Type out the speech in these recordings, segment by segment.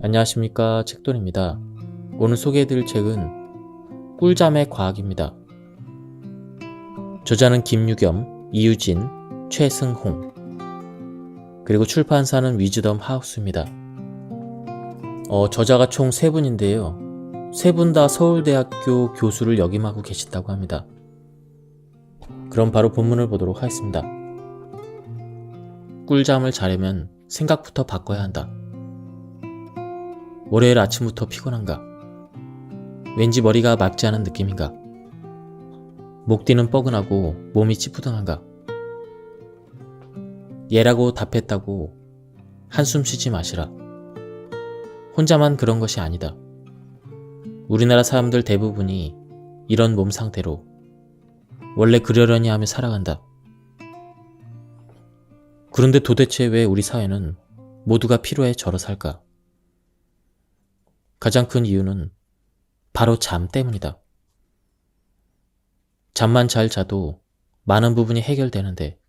안녕하십니까, 책돌입니다. 오늘 소개해드릴 책은 꿀잠의 과학입니다. 저자는 김유겸, 이유진, 최승홍, 그리고 출판사는 위즈덤 하우스입니다. 저자가 총 3분인데요. 3분 다 서울대학교 교수를 역임하고 계신다고 합니다. 그럼 바로 본문을 보도록 하겠습니다. 꿀잠을 자려면 생각부터 바꿔야 한다. 월요일 아침부터 피곤한가? 왠지 머리가 맑지 않은 느낌인가? 목 뒤는 뻐근하고 몸이 찌뿌둥한가? 예라고 답했다고 한숨 쉬지 마시라. 혼자만 그런 것이 아니다. 우리나라 사람들 대부분이 이런 몸 상태로 원래 그러려니 하며 살아간다. 그런데 도대체 왜 우리 사회는 모두가 피로해 절어 살까? 가장 큰 이유는 바로 잠 때문이다. 잠만 잘 자도 많은 부분이 해결되는데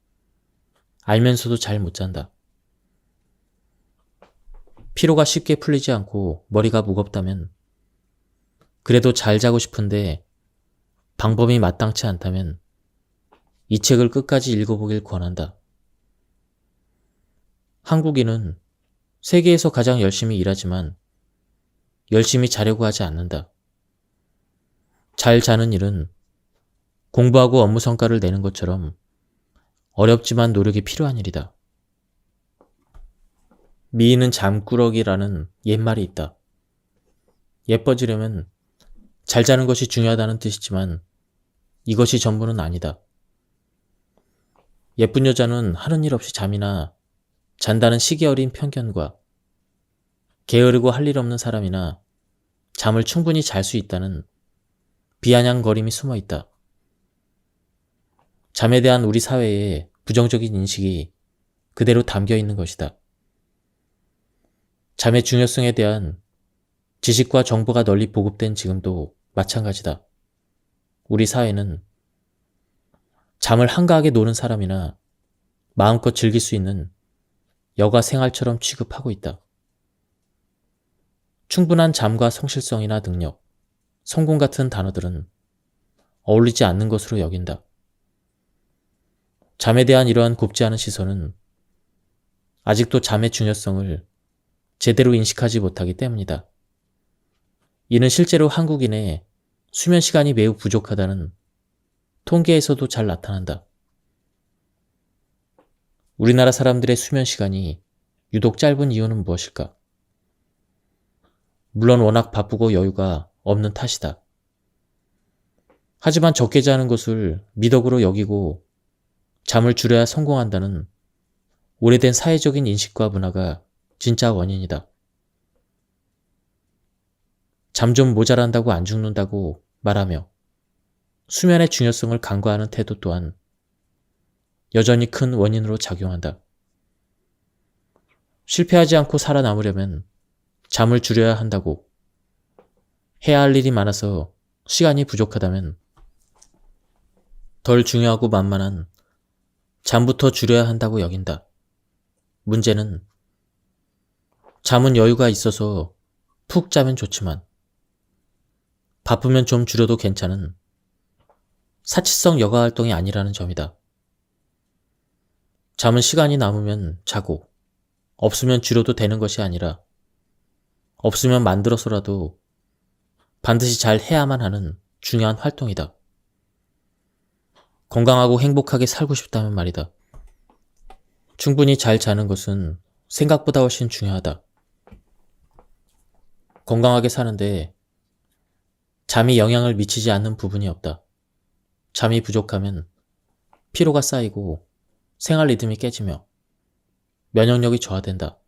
알면서도 잘 못 잔다. 피로가 쉽게 풀리지 않고 머리가 무겁다면, 그래도 잘 자고 싶은데 방법이 마땅치 않다면 이 책을 끝까지 읽어보길 권한다. 한국인은 세계에서 가장 열심히 일하지만 열심히 자려고 하지 않는다. 잘 자는 일은 공부하고 업무 성과를 내는 것처럼 어렵지만 노력이 필요한 일이다. 미인은 잠꾸러기라는 옛말이 있다. 예뻐지려면 잘 자는 것이 중요하다는 뜻이지만 이것이 전부는 아니다. 예쁜 여자는 하는 일 없이 잠이나 잔다는 시기 어린 편견과 게으르고 할 일 없는 사람이나 잠을 충분히 잘 수 있다는 비아냥거림이 숨어 있다. 잠에 대한 우리 사회의 부정적인 인식이 그대로 담겨 있는 것이다. 잠의 중요성에 대한 지식과 정보가 널리 보급된 지금도 마찬가지다. 우리 사회는 잠을 한가하게 노는 사람이나 마음껏 즐길 수 있는 여가 생활처럼 취급하고 있다. 충분한 잠과 성실성이나 능력, 성공 같은 단어들은 어울리지 않는 것으로 여긴다. 잠에 대한 이러한 곱지 않은 시선은 아직도 잠의 중요성을 제대로 인식하지 못하기 때문이다. 이는 실제로 한국인의 수면 시간이 매우 부족하다는 통계에서도 잘 나타난다. 우리나라 사람들의 수면 시간이 유독 짧은 이유는 무엇일까? 물론 워낙 바쁘고 여유가 없는 탓이다. 하지만 적게 자는 것을 미덕으로 여기고 잠을 줄여야 성공한다는 오래된 사회적인 인식과 문화가 진짜 원인이다. 잠 좀 모자란다고 안 죽는다고 말하며 수면의 중요성을 간과하는 태도 또한 여전히 큰 원인으로 작용한다. 실패하지 않고 살아남으려면 잠을 줄여야 한다고, 해야 할 일이 많아서 시간이 부족하다면 덜 중요하고 만만한 잠부터 줄여야 한다고 여긴다. 문제는 잠은 여유가 있어서 푹 자면 좋지만 바쁘면 좀 줄여도 괜찮은 사치성 여가 활동이 아니라는 점이다. 잠은 시간이 남으면 자고, 없으면 줄여도 되는 것이 아니라 없으면 만들어서라도 반드시 잘 해야만 하는 중요한 활동이다. 건강하고 행복하게 살고 싶다면 말이다. 충분히 잘 자는 것은 생각보다 훨씬 중요하다. 건강하게 사는데 잠이 영향을 미치지 않는 부분이 없다. 잠이 부족하면 피로가 쌓이고 생활 리듬이 깨지며 면역력이 저하된다.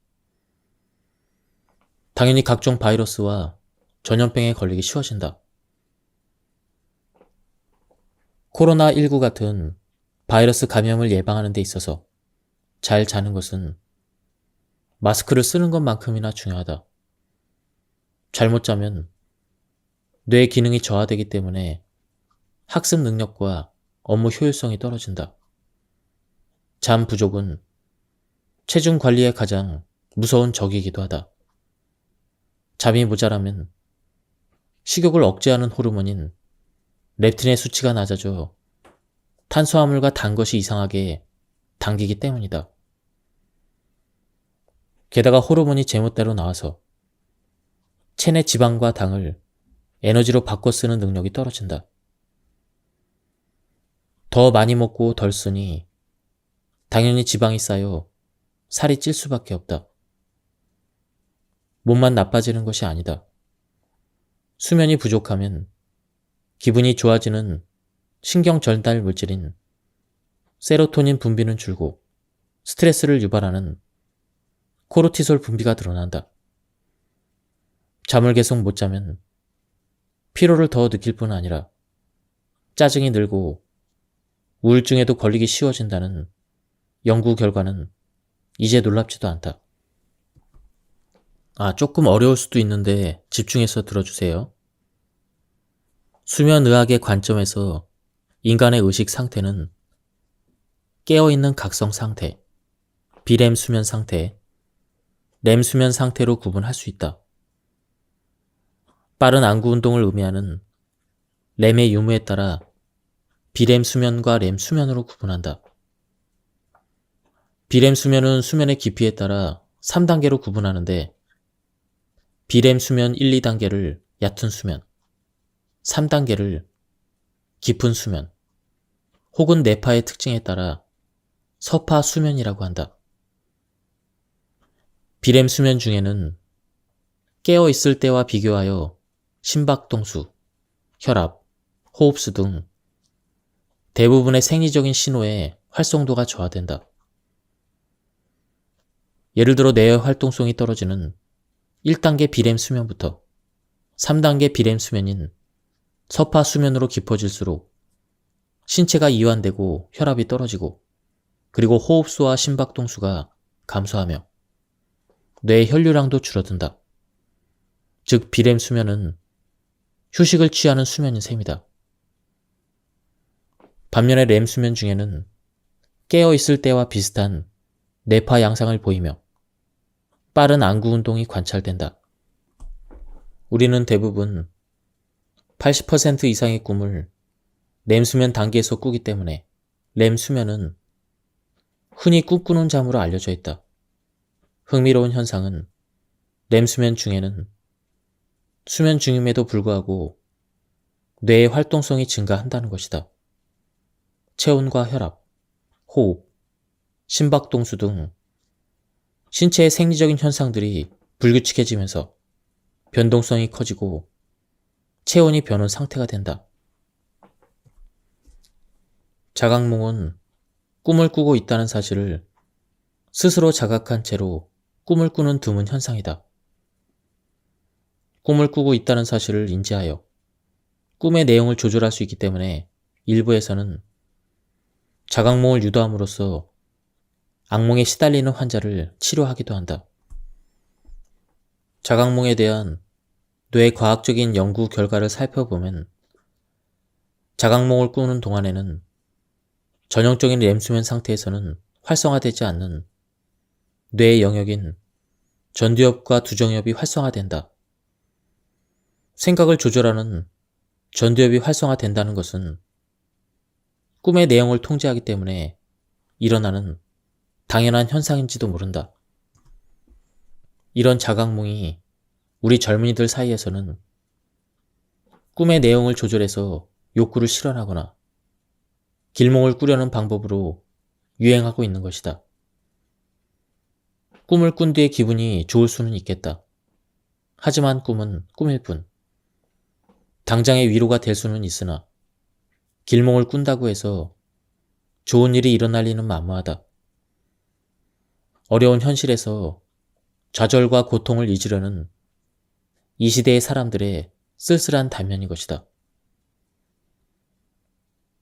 당연히 각종 바이러스와 전염병에 걸리기 쉬워진다. 코로나19 같은 바이러스 감염을 예방하는 데 있어서 잘 자는 것은 마스크를 쓰는 것만큼이나 중요하다. 잘못 자면 뇌 기능이 저하되기 때문에 학습 능력과 업무 효율성이 떨어진다. 잠 부족은 체중 관리에 가장 무서운 적이기도 하다. 잠이 모자라면 식욕을 억제하는 호르몬인 렙틴의 수치가 낮아져 탄수화물과 단 것이 이상하게 당기기 때문이다. 게다가 호르몬이 제멋대로 나와서 체내 지방과 당을 에너지로 바꿔 쓰는 능력이 떨어진다. 더 많이 먹고 덜 쓰니 당연히 지방이 쌓여 살이 찔 수밖에 없다. 몸만 나빠지는 것이 아니다. 수면이 부족하면 기분이 좋아지는 신경 전달 물질인 세로토닌 분비는 줄고 스트레스를 유발하는 코르티솔 분비가 늘어난다. 잠을 계속 못 자면 피로를 더 느낄 뿐 아니라 짜증이 늘고 우울증에도 걸리기 쉬워진다는 연구 결과는 이제 놀랍지도 않다. 조금 어려울 수도 있는데 집중해서 들어주세요. 수면의학의 관점에서 인간의 의식 상태는 깨어있는 각성 상태, 비렘 수면 상태, 렘 수면 상태로 구분할 수 있다. 빠른 안구 운동을 의미하는 렘의 유무에 따라 비렘 수면과 렘 수면으로 구분한다. 비렘 수면은 수면의 깊이에 따라 3단계로 구분하는데 비렘 수면 1, 2단계를 얕은 수면, 3단계를 깊은 수면, 혹은 뇌파의 특징에 따라 서파 수면이라고 한다. 비렘 수면 중에는 깨어있을 때와 비교하여 심박동수, 혈압, 호흡수 등 대부분의 생리적인 신호의 활성도가 저하된다. 예를 들어 뇌의 활동성이 떨어지는 1단계 비렘 수면부터 3단계 비렘 수면인 서파 수면으로 깊어질수록 신체가 이완되고 혈압이 떨어지고 그리고 호흡수와 심박동수가 감소하며 뇌의 혈류량도 줄어든다. 즉 비렘 수면은 휴식을 취하는 수면인 셈이다. 반면에 렘 수면 중에는 깨어있을 때와 비슷한 뇌파 양상을 보이며 빠른 안구 운동이 관찰된다. 우리는 대부분 80% 이상의 꿈을 렘 수면 단계에서 꾸기 때문에 렘 수면은 흔히 꿈꾸는 잠으로 알려져 있다. 흥미로운 현상은 렘 수면 중에는 수면 중임에도 불구하고 뇌의 활동성이 증가한다는 것이다. 체온과 혈압, 호흡, 심박동수 등 신체의 생리적인 현상들이 불규칙해지면서 변동성이 커지고 체온이 변한 상태가 된다. 자각몽은 꿈을 꾸고 있다는 사실을 스스로 자각한 채로 꿈을 꾸는 드문 현상이다. 꿈을 꾸고 있다는 사실을 인지하여 꿈의 내용을 조절할 수 있기 때문에 일부에서는 자각몽을 유도함으로써 악몽에 시달리는 환자를 치료하기도 한다. 자각몽에 대한 뇌과학적인 연구 결과를 살펴보면 자각몽을 꾸는 동안에는 전형적인 렘수면 상태에서는 활성화되지 않는 뇌의 영역인 전두엽과 두정엽이 활성화된다. 생각을 조절하는 전두엽이 활성화된다는 것은 꿈의 내용을 통제하기 때문에 일어나는 당연한 현상인지도 모른다. 이런 자각몽이 우리 젊은이들 사이에서는 꿈의 내용을 조절해서 욕구를 실현하거나 길몽을 꾸려는 방법으로 유행하고 있는 것이다. 꿈을 꾼 뒤에 기분이 좋을 수는 있겠다. 하지만 꿈은 꿈일 뿐. 당장의 위로가 될 수는 있으나 길몽을 꾼다고 해서 좋은 일이 일어날 리는 만무하다. 어려운 현실에서 좌절과 고통을 잊으려는 이 시대의 사람들의 쓸쓸한 단면인 것이다.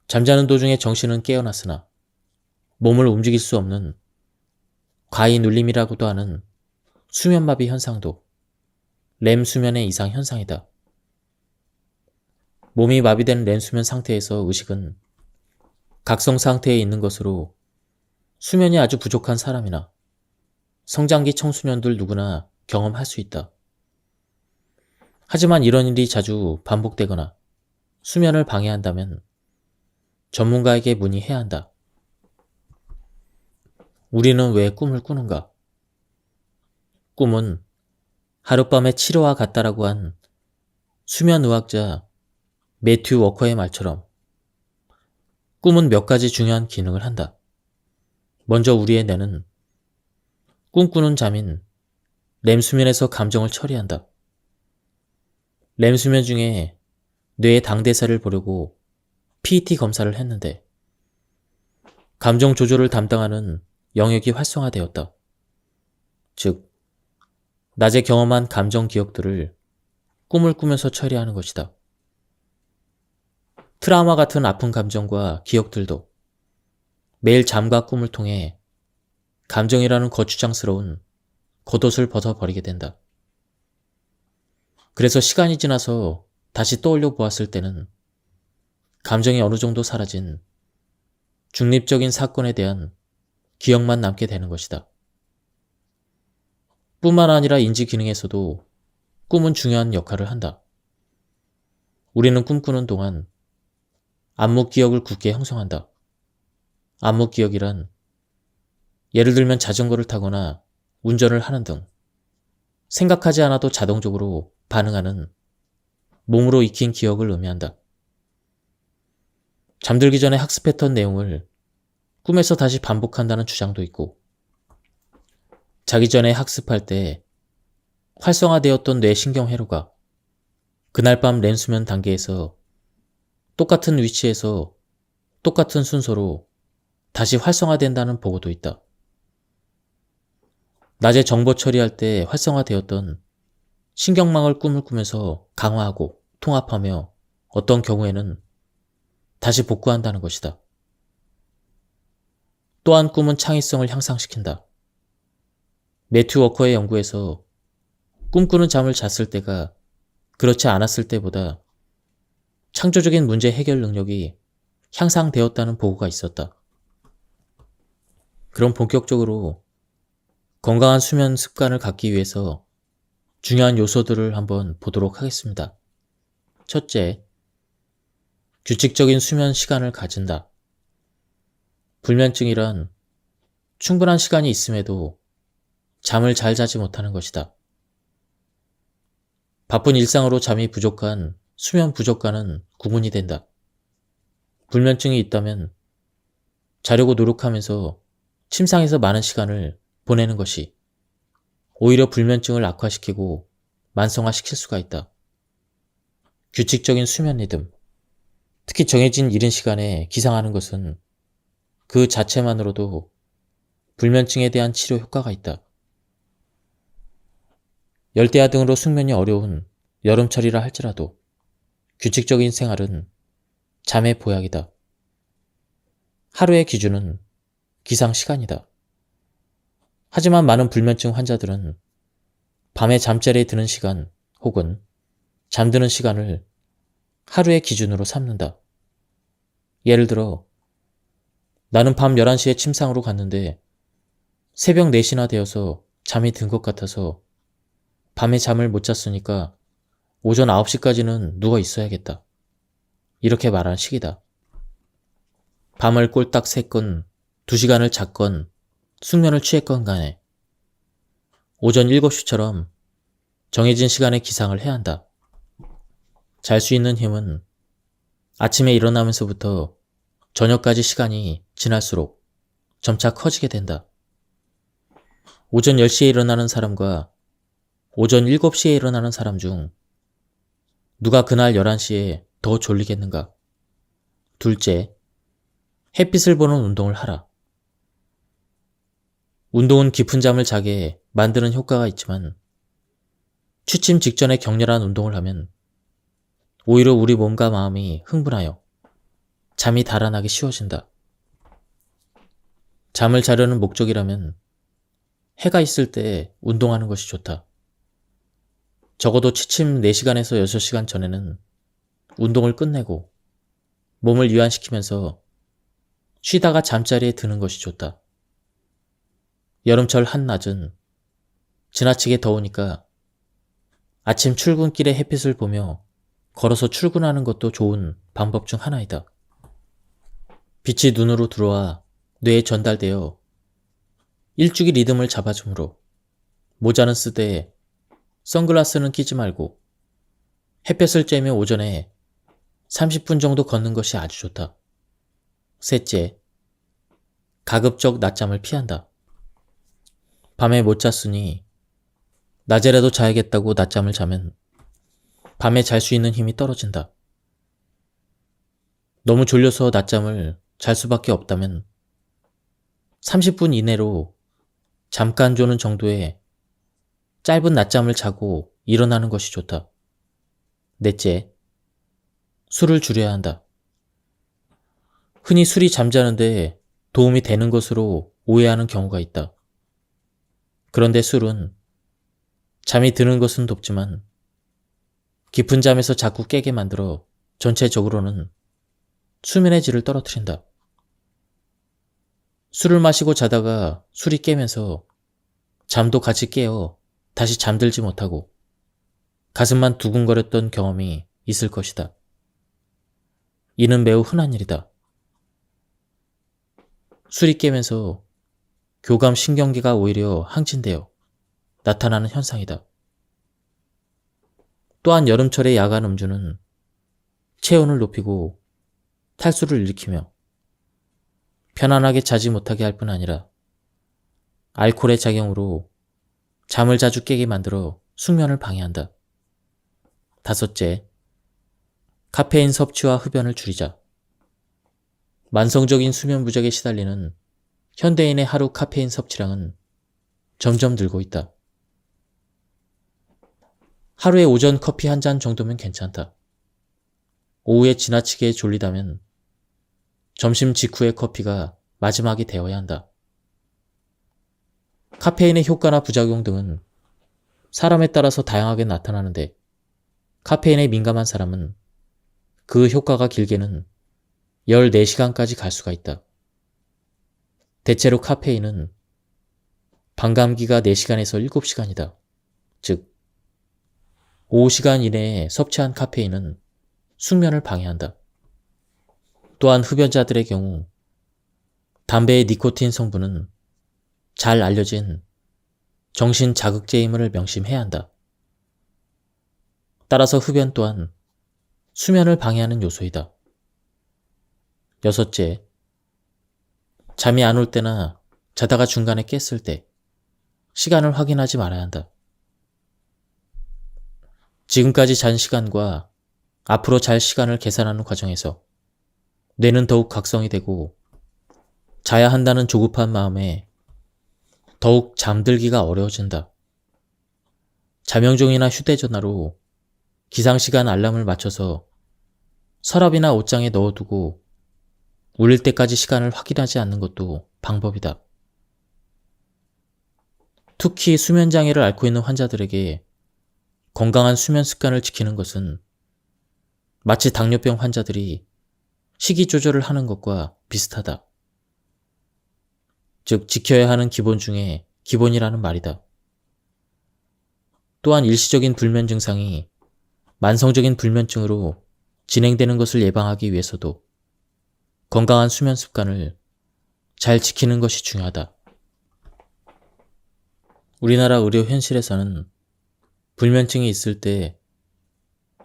잠자는 도중에 정신은 깨어났으나 몸을 움직일 수 없는 과이 눌림이라고도 하는 수면마비 현상도 렘 수면의 이상 현상이다. 몸이 마비된 렘 수면 상태에서 의식은 각성 상태에 있는 것으로 수면이 아주 부족한 사람이나 성장기 청소년들 누구나 경험할 수 있다. 하지만 이런 일이 자주 반복되거나 수면을 방해한다면 전문가에게 문의해야 한다. 우리는 왜 꿈을 꾸는가? 꿈은 하룻밤의 치료와 같다라고 한 수면의학자 매튜 워커의 말처럼 꿈은 몇 가지 중요한 기능을 한다. 먼저 우리의 뇌는 꿈꾸는 잠인 렘수면에서 감정을 처리한다. 렘수면 중에 뇌의 당대사를 보려고 PET 검사를 했는데 감정 조절을 담당하는 영역이 활성화되었다. 즉, 낮에 경험한 감정 기억들을 꿈을 꾸면서 처리하는 것이다. 트라우마 같은 아픈 감정과 기억들도 매일 잠과 꿈을 통해 감정이라는 거추장스러운 겉옷을 벗어버리게 된다. 그래서 시간이 지나서 다시 떠올려 보았을 때는 감정이 어느 정도 사라진 중립적인 사건에 대한 기억만 남게 되는 것이다. 뿐만 아니라 인지 기능에서도 꿈은 중요한 역할을 한다. 우리는 꿈꾸는 동안 암묵 기억을 굳게 형성한다. 암묵 기억이란 예를 들면 자전거를 타거나 운전을 하는 등 생각하지 않아도 자동적으로 반응하는 몸으로 익힌 기억을 의미한다. 잠들기 전에 학습했던 내용을 꿈에서 다시 반복한다는 주장도 있고, 자기 전에 학습할 때 활성화되었던 뇌 신경회로가 그날 밤 렘수면 단계에서 똑같은 위치에서 똑같은 순서로 다시 활성화된다는 보고도 있다. 낮에 정보 처리할 때 활성화되었던 신경망을 꿈을 꾸면서 강화하고 통합하며 어떤 경우에는 다시 복구한다는 것이다. 또한 꿈은 창의성을 향상시킨다. 매튜 워커의 연구에서 꿈꾸는 잠을 잤을 때가 그렇지 않았을 때보다 창조적인 문제 해결 능력이 향상되었다는 보고가 있었다. 그럼 본격적으로 건강한 수면 습관을 갖기 위해서 중요한 요소들을 한번 보도록 하겠습니다. 첫째, 규칙적인 수면 시간을 가진다. 불면증이란 충분한 시간이 있음에도 잠을 잘 자지 못하는 것이다. 바쁜 일상으로 잠이 부족한 수면 부족과는 구분이 된다. 불면증이 있다면 자려고 노력하면서 침상에서 많은 시간을 보내는 것이 오히려 불면증을 악화시키고 만성화시킬 수가 있다. 규칙적인 수면 리듬, 특히 정해진 이른 시간에 기상하는 것은 그 자체만으로도 불면증에 대한 치료 효과가 있다. 열대야 등으로 숙면이 어려운 여름철이라 할지라도 규칙적인 생활은 잠의 보약이다. 하루의 기준은 기상 시간이다. 하지만 많은 불면증 환자들은 밤에 잠자리에 드는 시간 혹은 잠드는 시간을 하루의 기준으로 삼는다. 예를 들어, 나는 밤 11시에 침상으로 갔는데 새벽 4시나 되어서 잠이 든 것 같아서 밤에 잠을 못 잤으니까 오전 9시까지는 누워 있어야겠다. 이렇게 말하는 식이다. 밤을 꼴딱 샜건 2시간을 잤건 숙면을 취했건 간에 오전 7시처럼 정해진 시간에 기상을 해야 한다. 잘 수 있는 힘은 아침에 일어나면서부터 저녁까지 시간이 지날수록 점차 커지게 된다. 오전 10시에 일어나는 사람과 오전 7시에 일어나는 사람 중 누가 그날 11시에 더 졸리겠는가? 둘째, 햇빛을 보는 운동을 하라. 운동은 깊은 잠을 자게 만드는 효과가 있지만 취침 직전에 격렬한 운동을 하면 오히려 우리 몸과 마음이 흥분하여 잠이 달아나기 쉬워진다. 잠을 자려는 목적이라면 해가 있을 때 운동하는 것이 좋다. 적어도 취침 4시간에서 6시간 전에는 운동을 끝내고 몸을 이완시키면서 쉬다가 잠자리에 드는 것이 좋다. 여름철 한낮은 지나치게 더우니까 아침 출근길에 햇빛을 보며 걸어서 출근하는 것도 좋은 방법 중 하나이다. 빛이 눈으로 들어와 뇌에 전달되어 일주기 리듬을 잡아주므로 모자는 쓰되 선글라스는 끼지 말고 햇볕을 쬐며 오전에 30분 정도 걷는 것이 아주 좋다. 셋째, 가급적 낮잠을 피한다. 밤에 못 잤으니 낮에라도 자야겠다고 낮잠을 자면 밤에 잘 수 있는 힘이 떨어진다. 너무 졸려서 낮잠을 잘 수밖에 없다면 30분 이내로 잠깐 조는 정도의 짧은 낮잠을 자고 일어나는 것이 좋다. 넷째, 술을 줄여야 한다. 흔히 술이 잠자는데 도움이 되는 것으로 오해하는 경우가 있다. 그런데 술은 잠이 드는 것은 돕지만 깊은 잠에서 자꾸 깨게 만들어 전체적으로는 수면의 질을 떨어뜨린다. 술을 마시고 자다가 술이 깨면서 잠도 같이 깨어 다시 잠들지 못하고 가슴만 두근거렸던 경험이 있을 것이다. 이는 매우 흔한 일이다. 술이 깨면서 교감 신경계가 오히려 항진되어 나타나는 현상이다. 또한 여름철의 야간 음주는 체온을 높이고 탈수를 일으키며 편안하게 자지 못하게 할 뿐 아니라 알코올의 작용으로 잠을 자주 깨게 만들어 숙면을 방해한다. 다섯째, 카페인 섭취와 흡연을 줄이자. 만성적인 수면 부족에 시달리는 현대인의 하루 카페인 섭취량은 점점 늘고 있다. 하루에 오전 커피 한 잔 정도면 괜찮다. 오후에 지나치게 졸리다면 점심 직후의 커피가 마지막이 되어야 한다. 카페인의 효과나 부작용 등은 사람에 따라서 다양하게 나타나는데 카페인에 민감한 사람은 그 효과가 길게는 14시간까지 갈 수가 있다. 대체로 카페인은 반감기가 4시간에서 7시간이다. 즉, 5시간 이내에 섭취한 카페인은 숙면을 방해한다. 또한 흡연자들의 경우 담배의 니코틴 성분은 잘 알려진 정신 자극제임을 명심해야 한다. 따라서 흡연 또한 수면을 방해하는 요소이다. 여섯째, 잠이 안 올 때나 자다가 중간에 깼을 때 시간을 확인하지 말아야 한다. 지금까지 잔 시간과 앞으로 잘 시간을 계산하는 과정에서 뇌는 더욱 각성이 되고 자야 한다는 조급한 마음에 더욱 잠들기가 어려워진다. 잠영종이나 휴대전화로 기상시간 알람을 맞춰서 서랍이나 옷장에 넣어두고 울릴 때까지 시간을 확인하지 않는 것도 방법이다. 특히 수면장애를 앓고 있는 환자들에게 건강한 수면 습관을 지키는 것은 마치 당뇨병 환자들이 식이 조절을 하는 것과 비슷하다. 즉, 지켜야 하는 기본 중에 기본이라는 말이다. 또한 일시적인 불면 증상이 만성적인 불면증으로 진행되는 것을 예방하기 위해서도 건강한 수면 습관을 잘 지키는 것이 중요하다. 우리나라 의료 현실에서는 불면증이 있을 때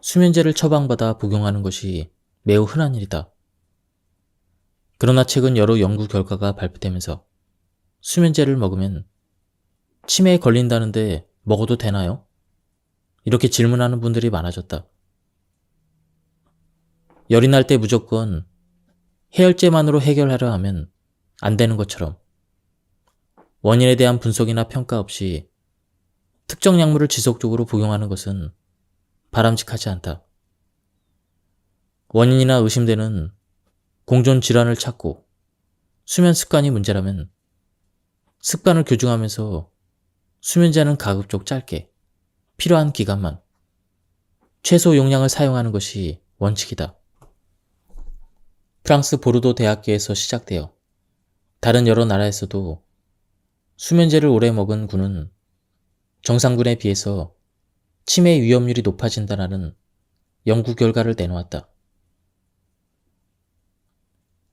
수면제를 처방받아 복용하는 것이 매우 흔한 일이다. 그러나 최근 여러 연구 결과가 발표되면서 수면제를 먹으면 치매에 걸린다는데 먹어도 되나요? 이렇게 질문하는 분들이 많아졌다. 열이 날 때 무조건 해열제만으로 해결하려 하면 안 되는 것처럼 원인에 대한 분석이나 평가 없이 특정 약물을 지속적으로 복용하는 것은 바람직하지 않다. 원인이나 의심되는 공존 질환을 찾고 수면 습관이 문제라면 습관을 교정하면서 수면제는 가급적 짧게 필요한 기간만 최소 용량을 사용하는 것이 원칙이다. 프랑스 보르도 대학교에서 시작되어 다른 여러 나라에서도 수면제를 오래 먹은 군은 정상군에 비해서 치매 위험률이 높아진다는 연구 결과를 내놓았다.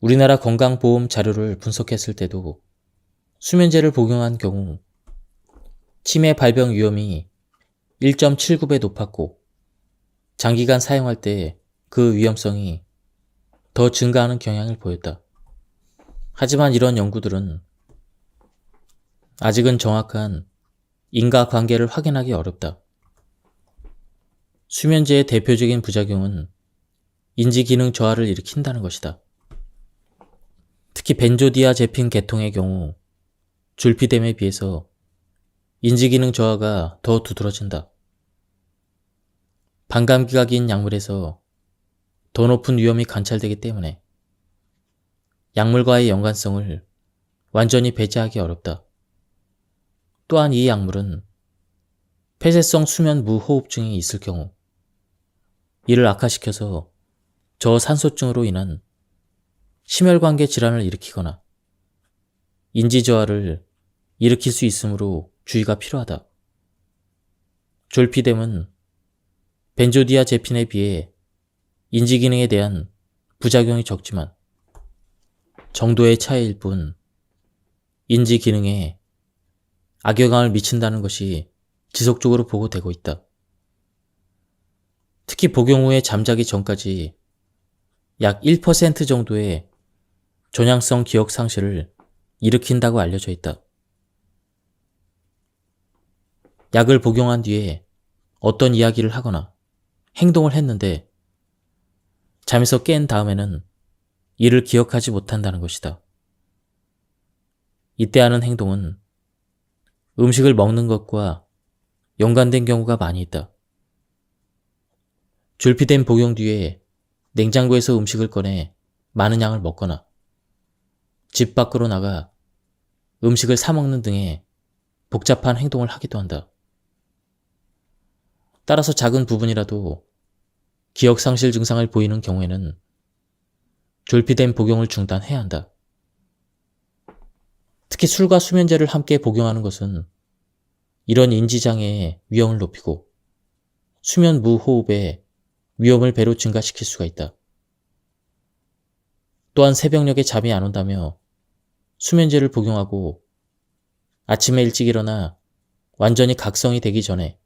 우리나라 건강보험 자료를 분석했을 때도 수면제를 복용한 경우 치매 발병 위험이 1.79배 높았고 장기간 사용할 때 그 위험성이 더 증가하는 경향을 보였다. 하지만 이런 연구들은 아직은 정확한 인과관계를 확인하기 어렵다. 수면제의 대표적인 부작용은 인지기능 저하를 일으킨다는 것이다. 특히 벤조디아제핀 계통의 경우 졸피뎀에 비해서 인지기능 저하가 더 두드러진다. 반감기가 긴 약물에서 더 높은 위험이 관찰되기 때문에 약물과의 연관성을 완전히 배제하기 어렵다. 또한 이 약물은 폐쇄성 수면 무호흡증이 있을 경우 이를 악화시켜서 저산소증으로 인한 심혈관계 질환을 일으키거나 인지저하를 일으킬 수 있으므로 주의가 필요하다. 졸피뎀은 벤조디아제핀에 비해 인지기능에 대한 부작용이 적지만 정도의 차이일 뿐 인지기능에 악영향을 미친다는 것이 지속적으로 보고되고 있다. 특히 복용 후에 잠자기 전까지 약 1% 정도의 전향성 기억 상실을 일으킨다고 알려져 있다. 약을 복용한 뒤에 어떤 이야기를 하거나 행동을 했는데 잠에서 깬 다음에는 이를 기억하지 못한다는 것이다. 이때 하는 행동은 음식을 먹는 것과 연관된 경우가 많이 있다. 졸피뎀 복용 뒤에 냉장고에서 음식을 꺼내 많은 양을 먹거나 집 밖으로 나가 음식을 사 먹는 등의 복잡한 행동을 하기도 한다. 따라서 작은 부분이라도 기억상실 증상을 보이는 경우에는 졸피뎀 복용을 중단해야 한다. 특히 술과 수면제를 함께 복용하는 것은 이런 인지장애의 위험을 높이고 수면 무호흡의 위험을 배로 증가시킬 수가 있다. 또한 새벽녘에 잠이 안 온다며 수면제를 복용하고 아침에 일찍 일어나 완전히 각성이 되기 전에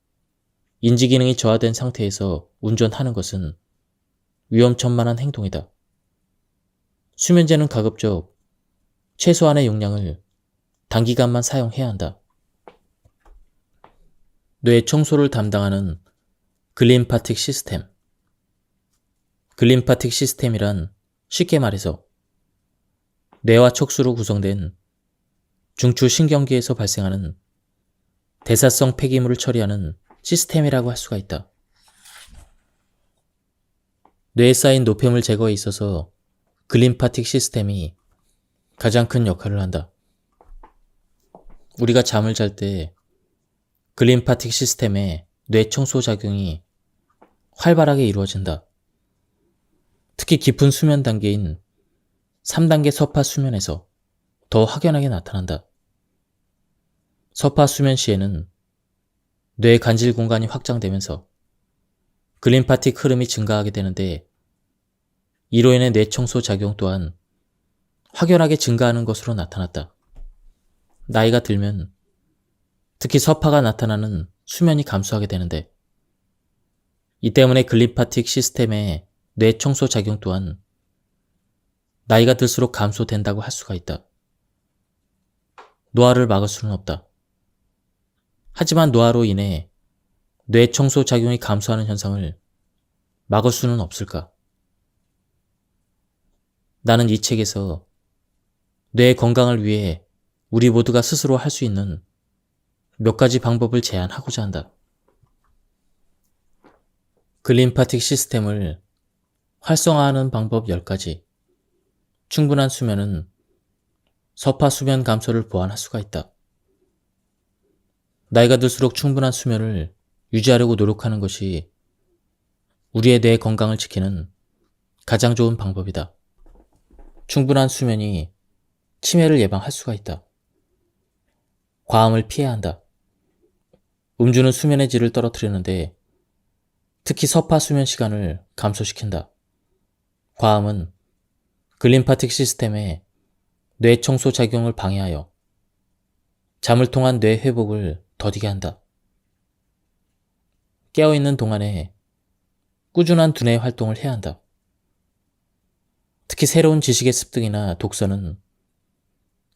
인지기능이 저하된 상태에서 운전하는 것은 위험천만한 행동이다. 수면제는 가급적 최소한의 용량을 단기간만 사용해야 한다. 뇌 청소를 담당하는 글림파틱 시스템. 글림파틱 시스템이란 쉽게 말해서 뇌와 척수로 구성된 중추신경계에서 발생하는 대사성 폐기물을 처리하는 시스템이라고 할 수가 있다. 뇌에 쌓인 노폐물 제거에 있어서 글림파틱 시스템이 가장 큰 역할을 한다. 우리가 잠을 잘 때 글림파틱 시스템의 뇌 청소 작용이 활발하게 이루어진다. 특히 깊은 수면 단계인 3단계 서파 수면에서 더 확연하게 나타난다. 서파 수면 시에는 뇌 간질 공간이 확장되면서 글림파틱 흐름이 증가하게 되는데 이로 인해 뇌 청소 작용 또한 확연하게 증가하는 것으로 나타났다. 나이가 들면 특히 서파가 나타나는 수면이 감소하게 되는데 이 때문에 글림파틱 시스템의 뇌 청소 작용 또한 나이가 들수록 감소된다고 할 수가 있다. 노화를 막을 수는 없다. 하지만 노화로 인해 뇌 청소 작용이 감소하는 현상을 막을 수는 없을까? 나는 이 책에서 뇌 건강을 위해 우리 모두가 스스로 할 수 있는 몇 가지 방법을 제안하고자 한다. 글림파틱 시스템을 활성화하는 방법 10가지. 충분한 수면은 서파 수면 감소를 보완할 수가 있다. 나이가 들수록 충분한 수면을 유지하려고 노력하는 것이 우리의 뇌 건강을 지키는 가장 좋은 방법이다. 충분한 수면이 치매를 예방할 수가 있다. 과음을 피해야 한다. 음주는 수면의 질을 떨어뜨리는데 특히 서파 수면 시간을 감소시킨다. 과음은 글림파틱 시스템의 뇌 청소 작용을 방해하여 잠을 통한 뇌 회복을 더디게 한다. 깨어있는 동안에 꾸준한 두뇌 활동을 해야 한다. 특히 새로운 지식의 습득이나 독서는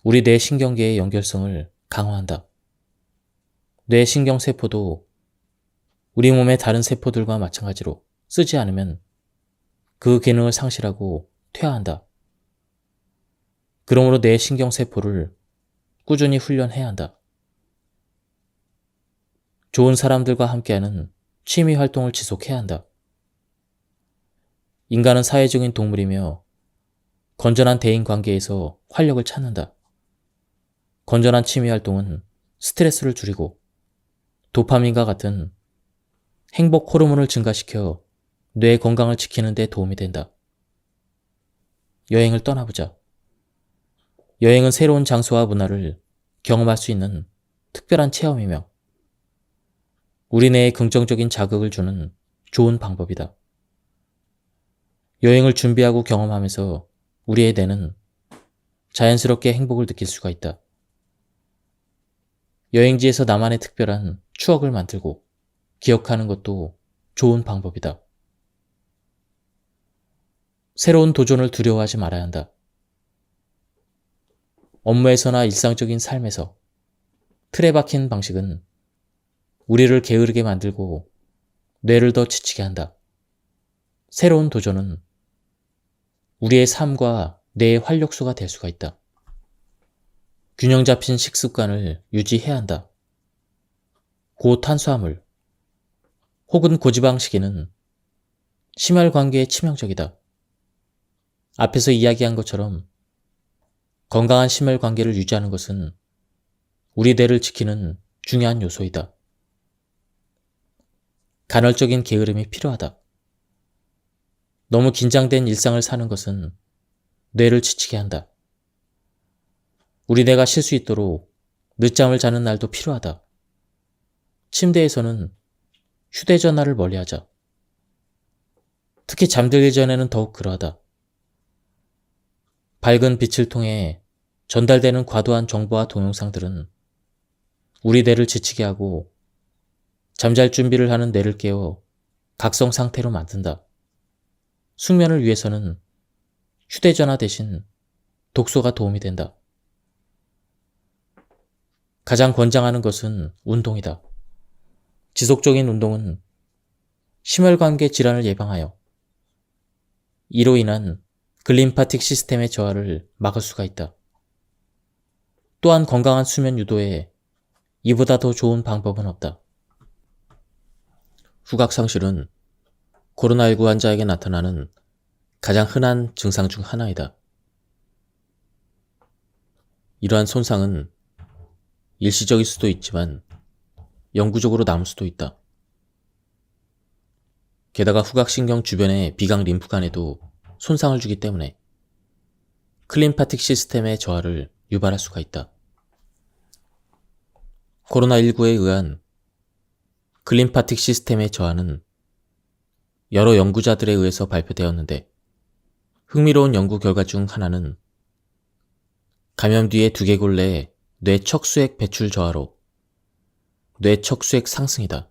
우리 뇌 신경계의 연결성을 강화한다. 뇌 신경세포도 우리 몸의 다른 세포들과 마찬가지로 쓰지 않으면 그 기능을 상실하고 퇴화한다. 그러므로 뇌 신경세포를 꾸준히 훈련해야 한다. 좋은 사람들과 함께하는 취미 활동을 지속해야 한다. 인간은 사회적인 동물이며 건전한 대인 관계에서 활력을 찾는다. 건전한 취미 활동은 스트레스를 줄이고 도파민과 같은 행복 호르몬을 증가시켜 뇌 건강을 지키는 데 도움이 된다. 여행을 떠나보자. 여행은 새로운 장소와 문화를 경험할 수 있는 특별한 체험이며 우리 뇌에 긍정적인 자극을 주는 좋은 방법이다. 여행을 준비하고 경험하면서 우리의 뇌는 자연스럽게 행복을 느낄 수가 있다. 여행지에서 나만의 특별한 추억을 만들고 기억하는 것도 좋은 방법이다. 새로운 도전을 두려워하지 말아야 한다. 업무에서나 일상적인 삶에서 틀에 박힌 방식은 우리를 게으르게 만들고 뇌를 더 지치게 한다. 새로운 도전은 우리의 삶과 뇌의 활력소가 될 수가 있다. 균형 잡힌 식습관을 유지해야 한다. 고탄수화물 혹은 고지방 식이는 심혈관계에 치명적이다. 앞에서 이야기한 것처럼 건강한 심혈관계를 유지하는 것은 우리 뇌를 지키는 중요한 요소이다. 간헐적인 게으름이 필요하다. 너무 긴장된 일상을 사는 것은 뇌를 지치게 한다. 우리 뇌가 쉴 수 있도록 늦잠을 자는 날도 필요하다. 침대에서는 휴대전화를 멀리하자. 특히 잠들기 전에는 더욱 그러하다. 밝은 빛을 통해 전달되는 과도한 정보와 동영상들은 우리 뇌를 지치게 하고 잠잘 준비를 하는 뇌를 깨워 각성 상태로 만든다. 숙면을 위해서는 휴대전화 대신 독서가 도움이 된다. 가장 권장하는 것은 운동이다. 지속적인 운동은 심혈관계 질환을 예방하여 이로 인한 글림파틱 시스템의 저하를 막을 수가 있다. 또한 건강한 수면 유도에 이보다 더 좋은 방법은 없다. 후각상실은 코로나19 환자에게 나타나는 가장 흔한 증상 중 하나이다. 이러한 손상은 일시적일 수도 있지만 영구적으로 남을 수도 있다. 게다가 후각신경 주변의 비강 림프관에도 손상을 주기 때문에 클림파틱 시스템의 저하를 유발할 수가 있다. 코로나19에 의한 클림파틱 시스템의 저하는 여러 연구자들에 의해서 발표되었는데 흥미로운 연구 결과 중 하나는 감염 뒤에 두개골 내의 뇌척수액 배출 저하로 뇌척수액 상승이다.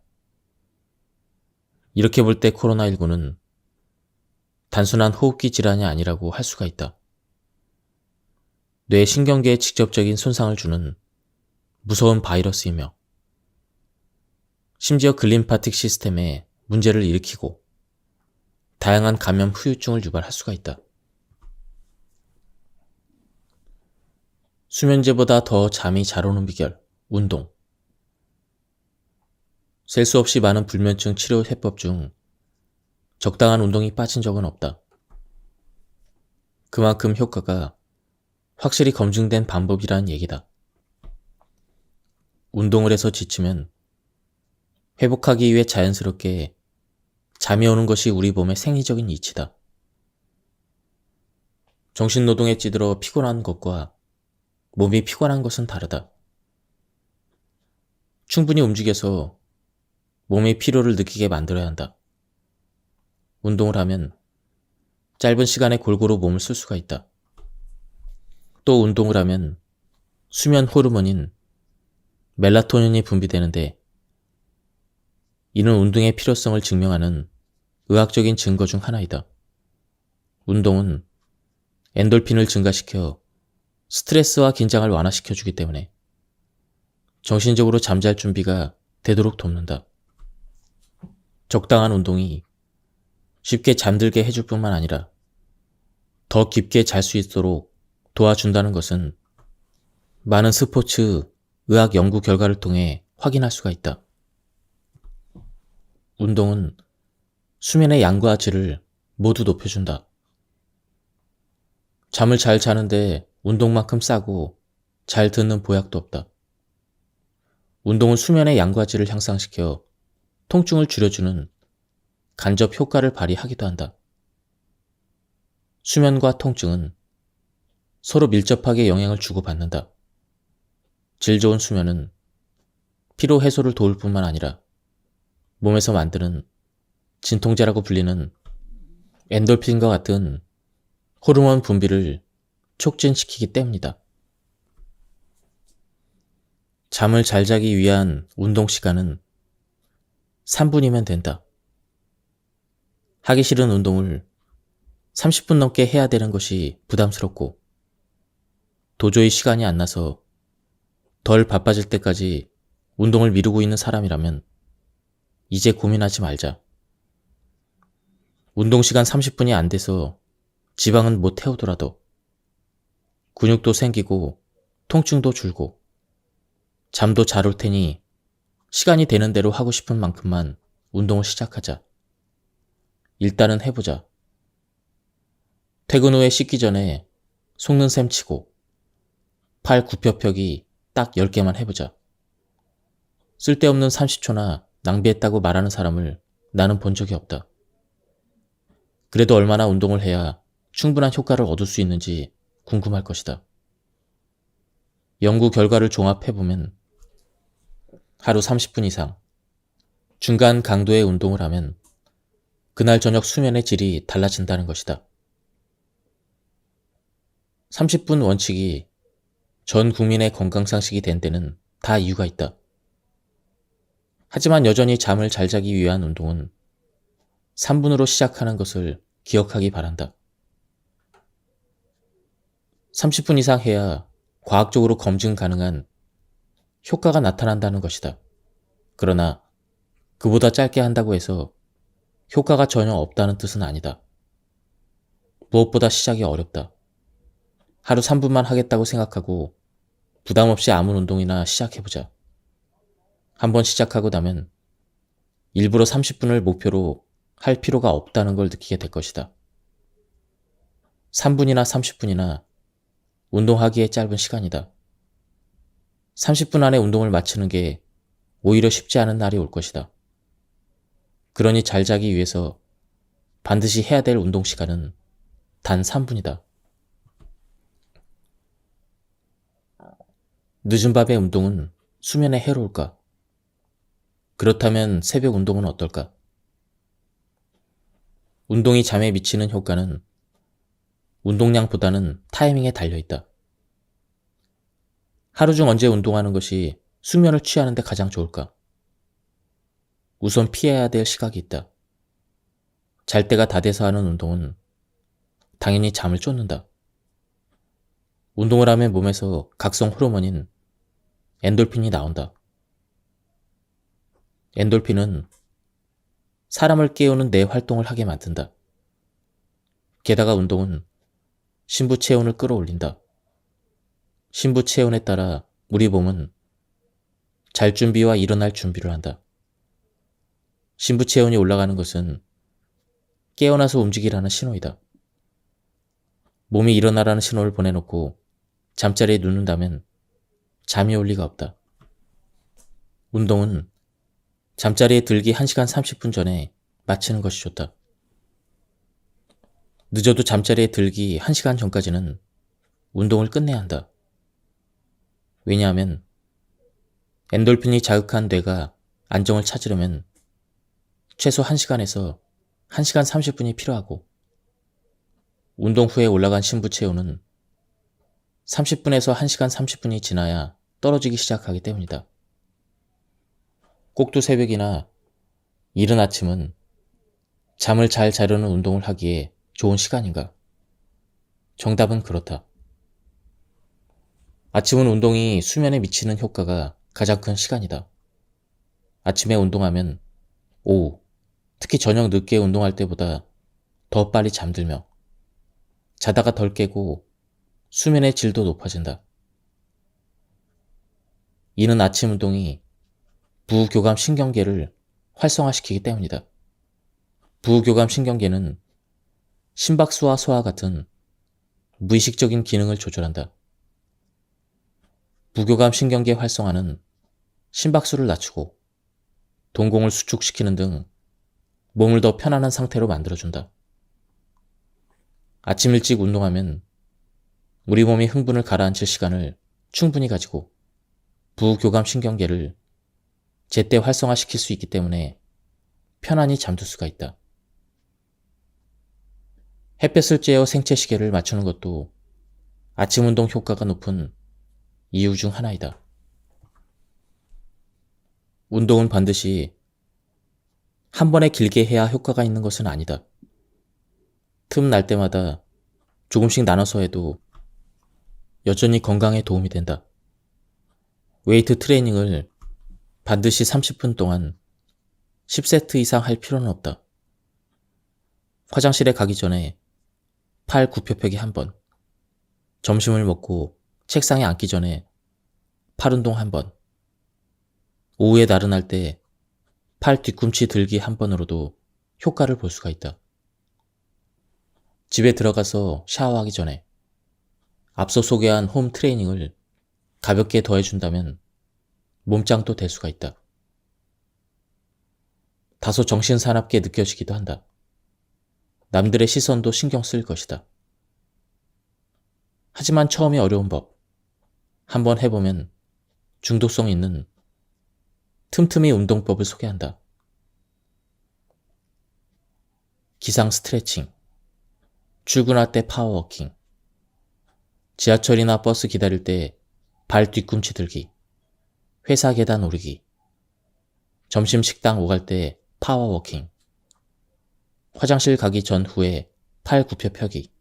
이렇게 볼 때 코로나19는 단순한 호흡기 질환이 아니라고 할 수가 있다. 뇌 신경계에 직접적인 손상을 주는 무서운 바이러스이며 심지어 글림파틱 시스템에 문제를 일으키고 다양한 감염 후유증을 유발할 수가 있다. 수면제보다 더 잠이 잘 오는 비결, 운동. 셀 수 없이 많은 불면증 치료 해법 중 적당한 운동이 빠진 적은 없다. 그만큼 효과가 확실히 검증된 방법이라는 얘기다. 운동을 해서 지치면 회복하기 위해 자연스럽게 잠이 오는 것이 우리 몸의 생리적인 이치다. 정신노동에 찌들어 피곤한 것과 몸이 피곤한 것은 다르다. 충분히 움직여서 몸의 피로를 느끼게 만들어야 한다. 운동을 하면 짧은 시간에 골고루 몸을 쓸 수가 있다. 또 운동을 하면 수면 호르몬인 멜라토닌이 분비되는데 이는 운동의 필요성을 증명하는 의학적인 증거 중 하나이다. 운동은 엔돌핀을 증가시켜 스트레스와 긴장을 완화시켜주기 때문에 정신적으로 잠잘 준비가 되도록 돕는다. 적당한 운동이 쉽게 잠들게 해줄 뿐만 아니라 더 깊게 잘 수 있도록 도와준다는 것은 많은 스포츠 의학 연구 결과를 통해 확인할 수가 있다. 운동은 수면의 양과 질을 모두 높여준다. 잠을 잘 자는데 운동만큼 싸고 잘 듣는 보약도 없다. 운동은 수면의 양과 질을 향상시켜 통증을 줄여주는 간접 효과를 발휘하기도 한다. 수면과 통증은 서로 밀접하게 영향을 주고받는다. 질 좋은 수면은 피로 해소를 도울 뿐만 아니라 몸에서 만드는 진통제라고 불리는 엔돌핀과 같은 호르몬 분비를 촉진시키기 때문이다. 잠을 잘 자기 위한 운동 시간은 3분이면 된다. 하기 싫은 운동을 30분 넘게 해야 되는 것이 부담스럽고 도저히 시간이 안 나서 덜 바빠질 때까지 운동을 미루고 있는 사람이라면 이제 고민하지 말자. 운동 시간 30분이 안 돼서 지방은 못 태우더라도 근육도 생기고 통증도 줄고 잠도 잘 올 테니 시간이 되는 대로 하고 싶은 만큼만 운동을 시작하자. 일단은 해보자. 퇴근 후에 씻기 전에 속는 셈 치고 팔 굽혀펴기 딱 10개만 해보자. 쓸데없는 30초나 낭비했다고 말하는 사람을 나는 본 적이 없다. 그래도 얼마나 운동을 해야 충분한 효과를 얻을 수 있는지 궁금할 것이다. 연구 결과를 종합해보면 하루 30분 이상 중간 강도의 운동을 하면 그날 저녁 수면의 질이 달라진다는 것이다. 30분 원칙이 전 국민의 건강상식이 된 데는 다 이유가 있다. 하지만 여전히 잠을 잘 자기 위한 운동은 3분으로 시작하는 것을 기억하기 바란다. 30분 이상 해야 과학적으로 검증 가능한 효과가 나타난다는 것이다. 그러나 그보다 짧게 한다고 해서 효과가 전혀 없다는 뜻은 아니다. 무엇보다 시작이 어렵다. 하루 3분만 하겠다고 생각하고 부담 없이 아무 운동이나 시작해보자. 한번 시작하고 나면 일부러 30분을 목표로 할 필요가 없다는 걸 느끼게 될 것이다. 3분이나 30분이나 운동하기에 짧은 시간이다. 30분 안에 운동을 마치는 게 오히려 쉽지 않은 날이 올 것이다. 그러니 잘 자기 위해서 반드시 해야 될 운동 시간은 단 3분이다. 늦은 밤의 운동은 수면에 해로울까? 그렇다면 새벽 운동은 어떨까? 운동이 잠에 미치는 효과는 운동량보다는 타이밍에 달려있다. 하루 중 언제 운동하는 것이 숙면을 취하는 데 가장 좋을까? 우선 피해야 될 시각이 있다. 잘 때가 다 돼서 하는 운동은 당연히 잠을 쫓는다. 운동을 하면 몸에서 각성 호르몬인 엔돌핀이 나온다. 엔돌핀은 사람을 깨우는 뇌 활동을 하게 만든다. 게다가 운동은 심부체온을 끌어올린다. 심부체온에 따라 우리 몸은 잘 준비와 일어날 준비를 한다. 심부체온이 올라가는 것은 깨어나서 움직이라는 신호이다. 몸이 일어나라는 신호를 보내놓고 잠자리에 눕는다면 잠이 올 리가 없다. 운동은 잠자리에 들기 1시간 30분 전에 마치는 것이 좋다. 늦어도 잠자리에 들기 1시간 전까지는 운동을 끝내야 한다. 왜냐하면 엔돌핀이 자극한 뇌가 안정을 찾으려면 최소 1시간에서 1시간 30분이 필요하고 운동 후에 올라간 심부 체온은 30분에서 1시간 30분이 지나야 떨어지기 시작하기 때문이다. 꼭두 새벽이나 이른 아침은 잠을 잘 자려는 운동을 하기에 좋은 시간인가? 정답은 그렇다. 아침은 운동이 수면에 미치는 효과가 가장 큰 시간이다. 아침에 운동하면 오후, 특히 저녁 늦게 운동할 때보다 더 빨리 잠들며 자다가 덜 깨고 수면의 질도 높아진다. 이는 아침 운동이 부교감 신경계를 활성화시키기 때문이다. 부교감 신경계는 심박수와 소화 같은 무의식적인 기능을 조절한다. 부교감 신경계 활성화는 심박수를 낮추고 동공을 수축시키는 등 몸을 더 편안한 상태로 만들어준다. 아침 일찍 운동하면 우리 몸이 흥분을 가라앉힐 시간을 충분히 가지고 부교감 신경계를 제때 활성화시킬 수 있기 때문에 편안히 잠들 수가 있다. 햇볕을 쬐어 생체 시계를 맞추는 것도 아침 운동 효과가 높은 이유 중 하나이다. 운동은 반드시 한 번에 길게 해야 효과가 있는 것은 아니다. 틈날 때마다 조금씩 나눠서 해도 여전히 건강에 도움이 된다. 웨이트 트레이닝을 반드시 30분 동안 10세트 이상 할 필요는 없다. 화장실에 가기 전에 팔 굽혀펴기 한 번, 점심을 먹고 책상에 앉기 전에 팔 운동 한 번, 오후에 나른할 때 팔 뒤꿈치 들기 한 번으로도 효과를 볼 수가 있다. 집에 들어가서 샤워하기 전에 앞서 소개한 홈 트레이닝을 가볍게 더해준다면 몸짱도 될 수가 있다. 다소 정신사납게 느껴지기도 한다. 남들의 시선도 신경 쓸 것이다. 하지만 처음이 어려운 법. 한번 해보면 중독성 있는 틈틈이 운동법을 소개한다. 기상 스트레칭, 출근할 때 파워워킹, 지하철이나 버스 기다릴 때 발 뒤꿈치 들기, 회사 계단 오르기, 점심 식당 오갈 때 파워워킹, 화장실 가기 전후에 팔 굽혀 펴기,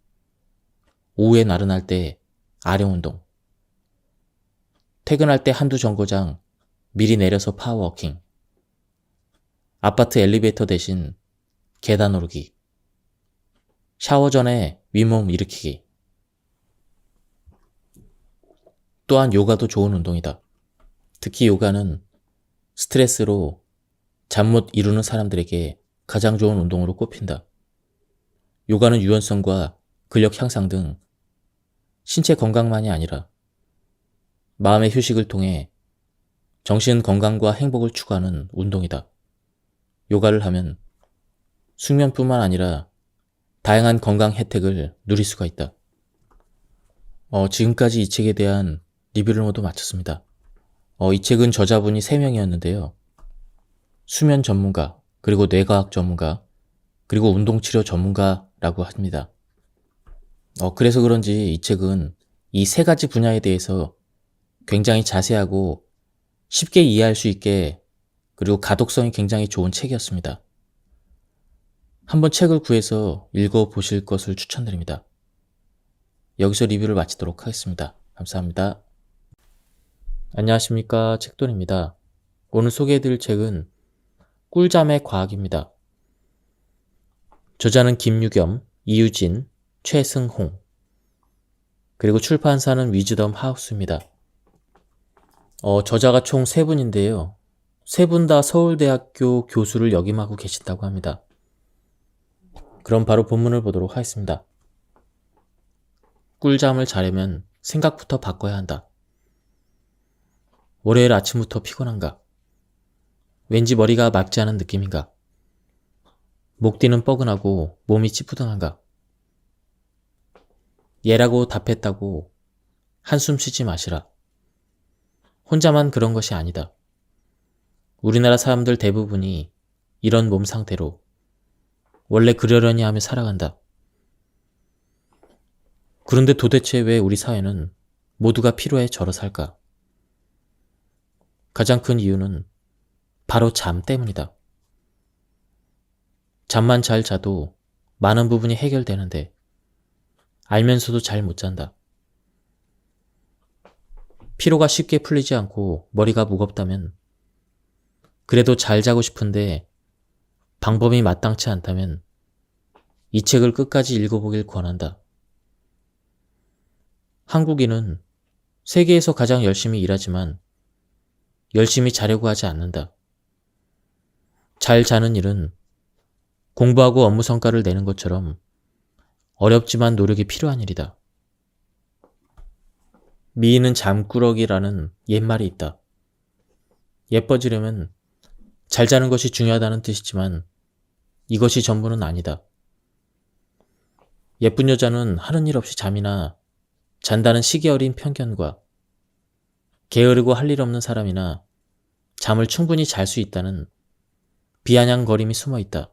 오후에 나른할 때 아령 운동, 퇴근할 때 한두 정거장 미리 내려서 파워워킹, 아파트 엘리베이터 대신 계단 오르기, 샤워 전에 윗몸 일으키기. 또한 요가도 좋은 운동이다. 특히 요가는 스트레스로 잠 못 이루는 사람들에게 가장 좋은 운동으로 꼽힌다. 요가는 유연성과 근력 향상 등 신체 건강만이 아니라 마음의 휴식을 통해 정신 건강과 행복을 추구하는 운동이다. 요가를 하면 숙면뿐만 아니라 다양한 건강 혜택을 누릴 수가 있다. 지금까지 이 책에 대한 리뷰를 모두 마쳤습니다. 이 책은 저자분이 3명이었는데요. 수면 전문가, 그리고 뇌과학 전문가, 그리고 운동치료 전문가라고 합니다. 그래서 그런지 이 책은 이 3가지 분야에 대해서 굉장히 자세하고 쉽게 이해할 수 있게, 그리고 가독성이 굉장히 좋은 책이었습니다. 한번 책을 구해서 읽어보실 것을 추천드립니다. 여기서 리뷰를 마치도록 하겠습니다. 감사합니다. 안녕하십니까, 책돈입니다. 오늘 소개해드릴 책은 꿀잠의 과학입니다. 저자는 김유겸, 이유진, 최승홍, 그리고 출판사는 위즈덤 하우스입니다. 저자가 총 3분인데요. 3분 다 서울대학교 교수를 역임하고 계신다고 합니다. 그럼 바로 본문을 보도록 하겠습니다. 꿀잠을 자려면 생각부터 바꿔야 한다. 월요일 아침부터 피곤한가? 왠지 머리가 맑지 않은 느낌인가? 목 뒤는 뻐근하고 몸이 찌뿌둥한가? 얘라고 답했다고 한숨 쉬지 마시라. 혼자만 그런 것이 아니다. 우리나라 사람들 대부분이 이런 몸 상태로 원래 그러려니 하며 살아간다. 그런데 도대체 왜 우리 사회는 모두가 피로에 절어 살까? 가장 큰 이유는 바로 잠 때문이다. 잠만 잘 자도 많은 부분이 해결되는데 알면서도 잘 못 잔다. 피로가 쉽게 풀리지 않고 머리가 무겁다면, 그래도 잘 자고 싶은데 방법이 마땅치 않다면 이 책을 끝까지 읽어보길 권한다. 한국인은 세계에서 가장 열심히 일하지만 열심히 자려고 하지 않는다. 잘 자는 일은 공부하고 업무 성과를 내는 것처럼 어렵지만 노력이 필요한 일이다. 미인은 잠꾸러기라는 옛말이 있다. 예뻐지려면 잘 자는 것이 중요하다는 뜻이지만 이것이 전부는 아니다. 예쁜 여자는 하는 일 없이 잠이나 잔다는 시기 어린 편견과 게으르고 할 일 없는 사람이나 잠을 충분히 잘 수 있다는 비아냥거림이 숨어 있다.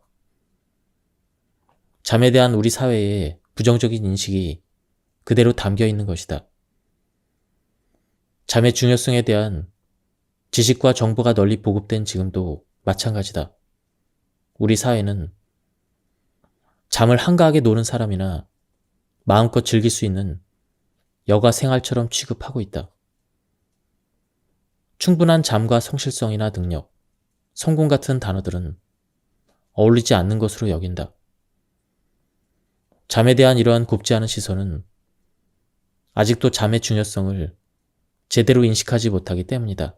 잠에 대한 우리 사회의 부정적인 인식이 그대로 담겨 있는 것이다. 잠의 중요성에 대한 지식과 정보가 널리 보급된 지금도 마찬가지다. 우리 사회는 잠을 한가하게 노는 사람이나 마음껏 즐길 수 있는 여가 생활처럼 취급하고 있다. 충분한 잠과 성실성이나 능력, 성공 같은 단어들은 어울리지 않는 것으로 여긴다. 잠에 대한 이러한 곱지 않은 시선은 아직도 잠의 중요성을 제대로 인식하지 못하기 때문이다.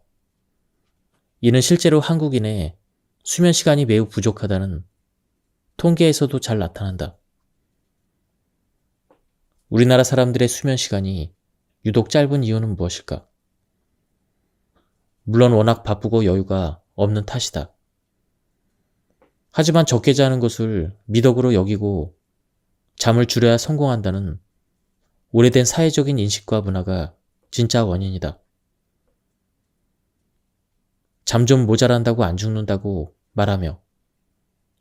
이는 실제로 한국인의 수면 시간이 매우 부족하다는 통계에서도 잘 나타난다. 우리나라 사람들의 수면 시간이 유독 짧은 이유는 무엇일까? 물론 워낙 바쁘고 여유가 없는 탓이다. 하지만 적게 자는 것을 미덕으로 여기고 잠을 줄여야 성공한다는 오래된 사회적인 인식과 문화가 진짜 원인이다. 잠 좀 모자란다고 안 죽는다고 말하며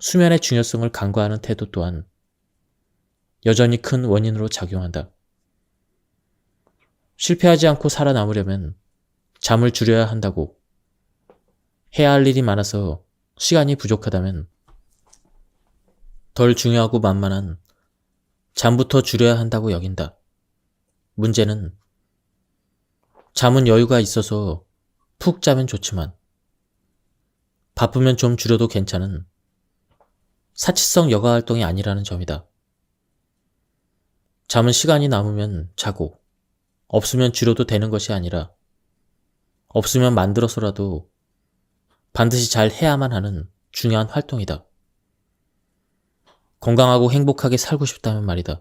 수면의 중요성을 간과하는 태도 또한 여전히 큰 원인으로 작용한다. 실패하지 않고 살아남으려면 잠을 줄여야 한다고, 해야 할 일이 많아서 시간이 부족하다면 덜 중요하고 만만한 잠부터 줄여야 한다고 여긴다. 문제는 잠은 여유가 있어서 푹 자면 좋지만 바쁘면 좀 줄여도 괜찮은 사치성 여가 활동이 아니라는 점이다. 잠은 시간이 남으면 자고 없으면 줄여도 되는 것이 아니라 없으면 만들어서라도 반드시 잘 해야만 하는 중요한 활동이다. 건강하고 행복하게 살고 싶다면 말이다.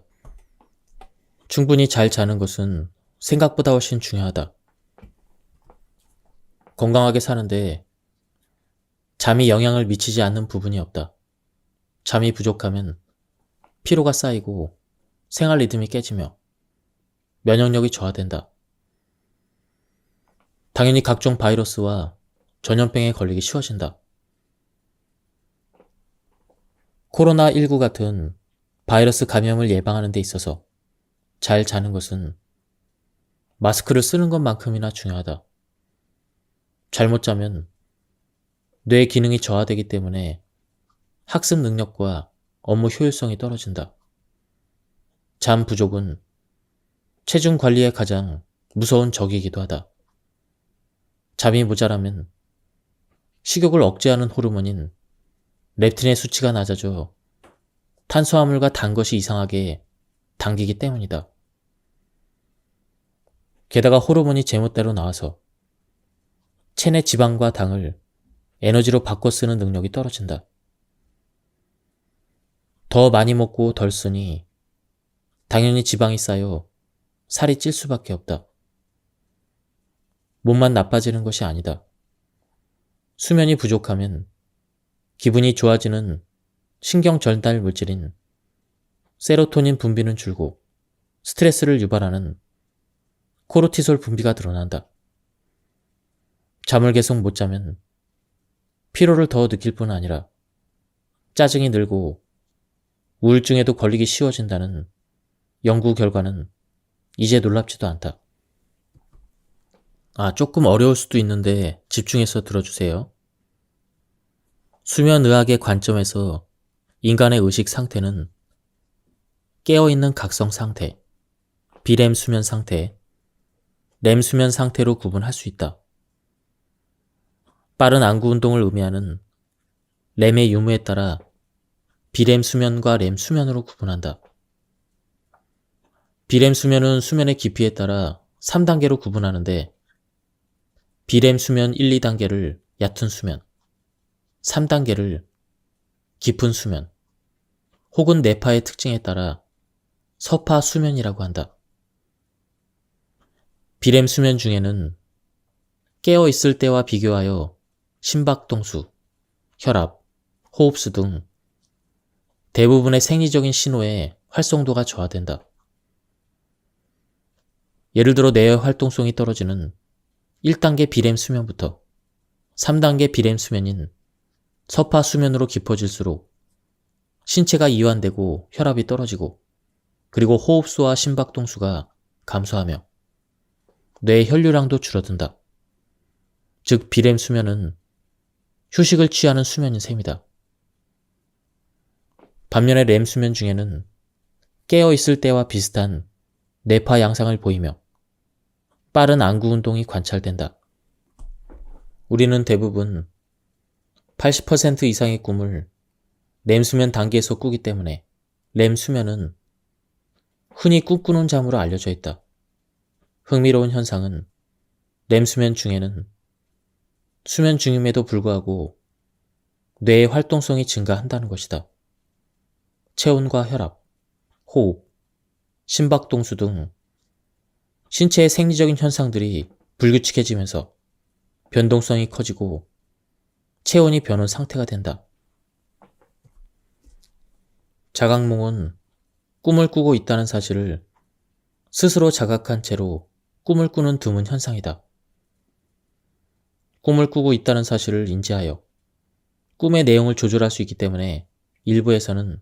충분히 잘 자는 것은 생각보다 훨씬 중요하다. 건강하게 사는데 잠이 영향을 미치지 않는 부분이 없다. 잠이 부족하면 피로가 쌓이고 생활 리듬이 깨지며 면역력이 저하된다. 당연히 각종 바이러스와 전염병에 걸리기 쉬워진다. 코로나19 같은 바이러스 감염을 예방하는 데 있어서 잘 자는 것은 마스크를 쓰는 것만큼이나 중요하다. 잘못 자면 뇌 기능이 저하되기 때문에 학습 능력과 업무 효율성이 떨어진다. 잠 부족은 체중 관리에 가장 무서운 적이기도 하다. 잠이 모자라면 식욕을 억제하는 호르몬인 렙틴의 수치가 낮아져 탄수화물과 단 것이 이상하게 당기기 때문이다. 게다가 호르몬이 제멋대로 나와서 체내 지방과 당을 에너지로 바꿔 쓰는 능력이 떨어진다. 더 많이 먹고 덜 쓰니 당연히 지방이 쌓여 살이 찔 수밖에 없다. 몸만 나빠지는 것이 아니다. 수면이 부족하면 기분이 좋아지는 신경 전달 물질인 세로토닌 분비는 줄고 스트레스를 유발하는 코르티솔 분비가 늘어난다. 잠을 계속 못 자면 피로를 더 느낄 뿐 아니라 짜증이 늘고 우울증에도 걸리기 쉬워진다는 연구 결과는 이제 놀랍지도 않다. 조금 어려울 수도 있는데 집중해서 들어주세요. 수면의학의 관점에서 인간의 의식 상태는 깨어있는 각성 상태, 비렘 수면 상태, 렘 수면 상태로 구분할 수 있다. 빠른 안구 운동을 의미하는 렘의 유무에 따라 비렘 수면과 렘 수면으로 구분한다. 비렘 수면은 수면의 깊이에 따라 3단계로 구분하는데 비렘 수면 1, 2단계를 얕은 수면, 3단계를 깊은 수면, 혹은 뇌파의 특징에 따라 서파 수면이라고 한다. 비렘 수면 중에는 깨어있을 때와 비교하여 심박동수, 혈압, 호흡수 등 대부분의 생리적인 신호의 활성도가 저하된다. 예를 들어 뇌의 활동성이 떨어지는 1단계 비렘 수면부터 3단계 비렘 수면인 서파 수면으로 깊어질수록 신체가 이완되고 혈압이 떨어지고 그리고 호흡수와 심박동수가 감소하며 뇌의 혈류량도 줄어든다. 즉 비렘 수면은 휴식을 취하는 수면인 셈이다. 반면에 렘 수면 중에는 깨어있을 때와 비슷한 뇌파 양상을 보이며 빠른 안구 운동이 관찰된다. 우리는 대부분 80% 이상의 꿈을 렘 수면 단계에서 꾸기 때문에 렘 수면은 흔히 꿈꾸는 잠으로 알려져 있다. 흥미로운 현상은 렘 수면 중에는 수면 중임에도 불구하고 뇌의 활동성이 증가한다는 것이다. 체온과 혈압, 호흡, 심박동수 등 신체의 생리적인 현상들이 불규칙해지면서 변동성이 커지고 체온이 변한 상태가 된다. 자각몽은 꿈을 꾸고 있다는 사실을 스스로 자각한 채로 꿈을 꾸는 드문 현상이다. 꿈을 꾸고 있다는 사실을 인지하여 꿈의 내용을 조절할 수 있기 때문에 일부에서는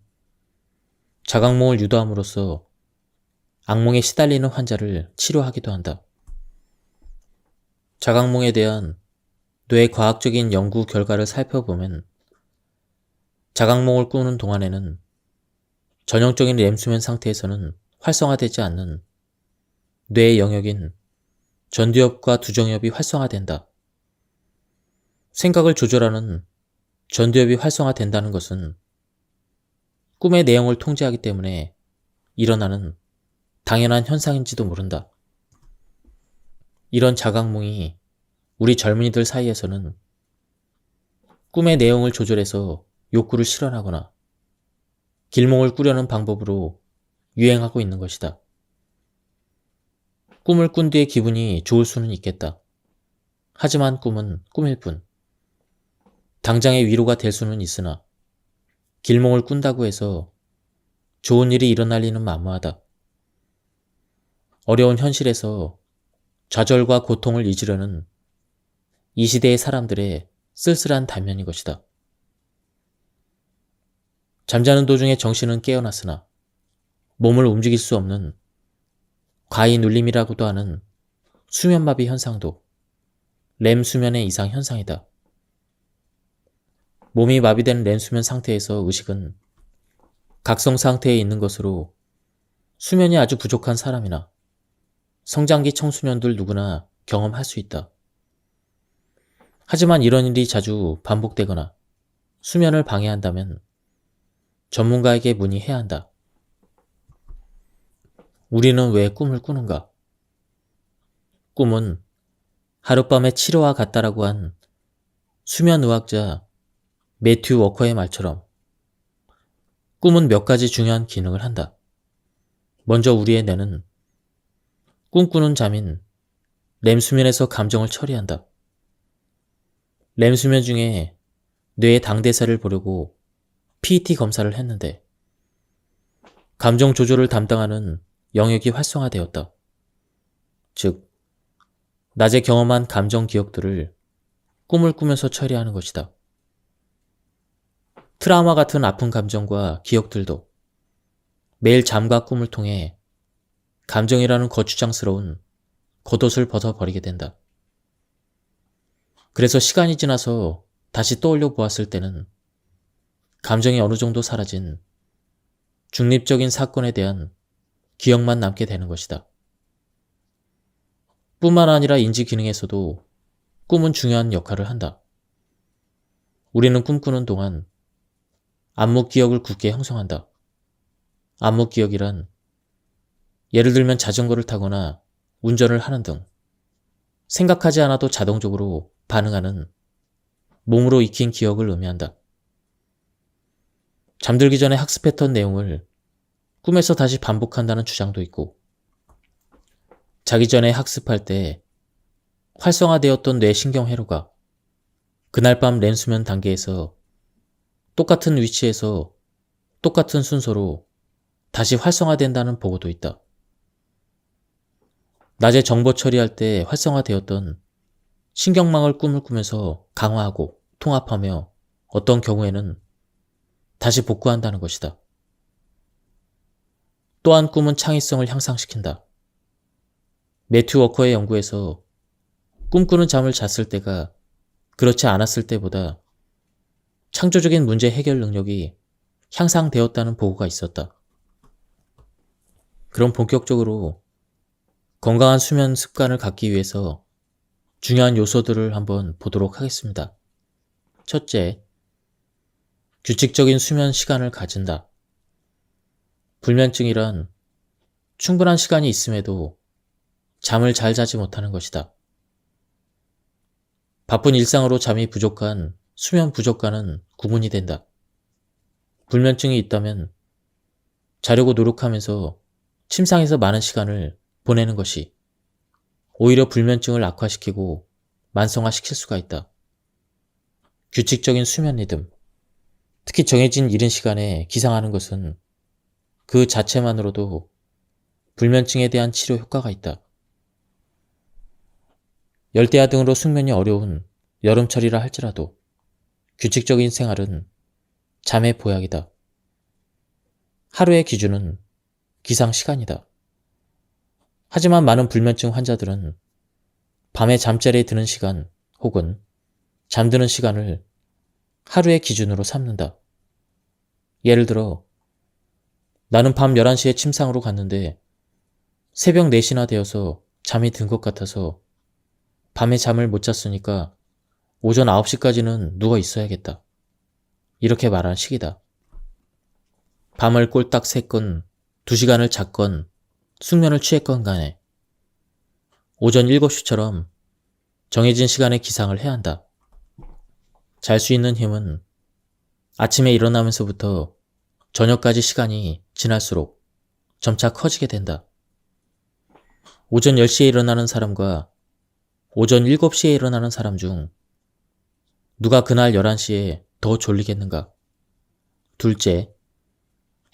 자각몽을 유도함으로써 악몽에 시달리는 환자를 치료하기도 한다. 자각몽에 대한 뇌 과학적인 연구 결과를 살펴보면 자각몽을 꾸는 동안에는 전형적인 렘수면 상태에서는 활성화되지 않는 뇌의 영역인 전두엽과 두정엽이 활성화된다. 생각을 조절하는 전두엽이 활성화된다는 것은 꿈의 내용을 통제하기 때문에 일어나는 당연한 현상인지도 모른다. 이런 자각몽이 우리 젊은이들 사이에서는 꿈의 내용을 조절해서 욕구를 실현하거나 길몽을 꾸려는 방법으로 유행하고 있는 것이다. 꿈을 꾼 뒤의 기분이 좋을 수는 있겠다. 하지만 꿈은 꿈일 뿐. 당장의 위로가 될 수는 있으나 길몽을 꾼다고 해서 좋은 일이 일어날 리는 만무하다. 어려운 현실에서 좌절과 고통을 잊으려는 이 시대의 사람들의 쓸쓸한 단면인 것이다. 잠자는 도중에 정신은 깨어났으나 몸을 움직일 수 없는 과이 눌림이라고도 하는 수면마비 현상도 렘 수면의 이상 현상이다. 몸이 마비된 렘 수면 상태에서 의식은 각성 상태에 있는 것으로 수면이 아주 부족한 사람이나 성장기 청소년들 누구나 경험할 수 있다. 하지만 이런 일이 자주 반복되거나 수면을 방해한다면 전문가에게 문의해야 한다. 우리는 왜 꿈을 꾸는가? 꿈은 하룻밤의 치료와 같다라고 한 수면의학자 매튜 워커의 말처럼 꿈은 몇 가지 중요한 기능을 한다. 먼저 우리의 뇌는 꿈꾸는 잠인 렘 수면에서 감정을 처리한다. 렘 수면 중에 뇌의 당대사를 보려고 PET 검사를 했는데 감정 조절을 담당하는 영역이 활성화되었다. 즉, 낮에 경험한 감정 기억들을 꿈을 꾸면서 처리하는 것이다. 트라우마 같은 아픈 감정과 기억들도 매일 잠과 꿈을 통해 감정이라는 거추장스러운 겉옷을 벗어버리게 된다. 그래서 시간이 지나서 다시 떠올려 보았을 때는 감정이 어느 정도 사라진 중립적인 사건에 대한 기억만 남게 되는 것이다. 뿐만 아니라 인지 기능에서도 꿈은 중요한 역할을 한다. 우리는 꿈꾸는 동안 암묵 기억을 굳게 형성한다. 암묵 기억이란 예를 들면 자전거를 타거나 운전을 하는 등 생각하지 않아도 자동적으로 반응하는 몸으로 익힌 기억을 의미한다. 잠들기 전에 학습했던 내용을 꿈에서 다시 반복한다는 주장도 있고, 자기 전에 학습할 때 활성화되었던 뇌 신경회로가 그날 밤 렘수면 단계에서 똑같은 위치에서 똑같은 순서로 다시 활성화된다는 보고도 있다. 낮에 정보 처리할 때 활성화되었던 신경망을 꿈을 꾸면서 강화하고 통합하며 어떤 경우에는 다시 복구한다는 것이다. 또한 꿈은 창의성을 향상시킨다. 매튜 워커의 연구에서 꿈꾸는 잠을 잤을 때가 그렇지 않았을 때보다 창조적인 문제 해결 능력이 향상되었다는 보고가 있었다. 그럼 본격적으로 건강한 수면 습관을 갖기 위해서 중요한 요소들을 한번 보도록 하겠습니다. 첫째, 규칙적인 수면 시간을 가진다. 불면증이란 충분한 시간이 있음에도 잠을 잘 자지 못하는 것이다. 바쁜 일상으로 잠이 부족한 수면 부족과는 구분이 된다. 불면증이 있다면 자려고 노력하면서 침상에서 많은 시간을 보내는 것이 오히려 불면증을 악화시키고 만성화시킬 수가 있다. 규칙적인 수면 리듬, 특히 정해진 이른 시간에 기상하는 것은 그 자체만으로도 불면증에 대한 치료 효과가 있다. 열대야 등으로 숙면이 어려운 여름철이라 할지라도 규칙적인 생활은 잠의 보약이다. 하루의 기준은 기상 시간이다. 하지만 많은 불면증 환자들은 밤에 잠자리에 드는 시간 혹은 잠드는 시간을 하루의 기준으로 삼는다. 예를 들어 나는 밤 11시에 침상으로 갔는데 새벽 4시나 되어서 잠이 든 것 같아서 밤에 잠을 못 잤으니까 오전 9시까지는 누워 있어야겠다. 이렇게 말한 식이다. 밤을 꼴딱 샜건 2시간을 잤건 숙면을 취했건 간에 오전 7시처럼 정해진 시간에 기상을 해야 한다. 잘 수 있는 힘은 아침에 일어나면서부터 저녁까지 시간이 지날수록 점차 커지게 된다. 오전 10시에 일어나는 사람과 오전 7시에 일어나는 사람 중 누가 그날 11시에 더 졸리겠는가? 둘째,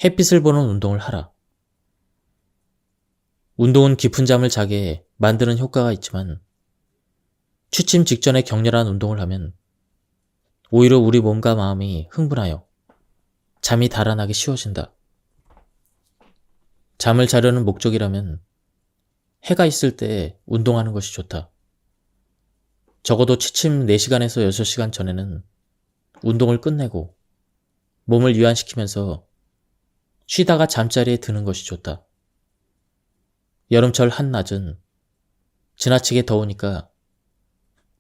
햇빛을 보는 운동을 하라. 운동은 깊은 잠을 자게 만드는 효과가 있지만 취침 직전에 격렬한 운동을 하면 오히려 우리 몸과 마음이 흥분하여 잠이 달아나기 쉬워진다. 잠을 자려는 목적이라면 해가 있을 때 운동하는 것이 좋다. 적어도 취침 4시간에서 6시간 전에는 운동을 끝내고 몸을 이완시키면서 쉬다가 잠자리에 드는 것이 좋다. 여름철 한낮은 지나치게 더우니까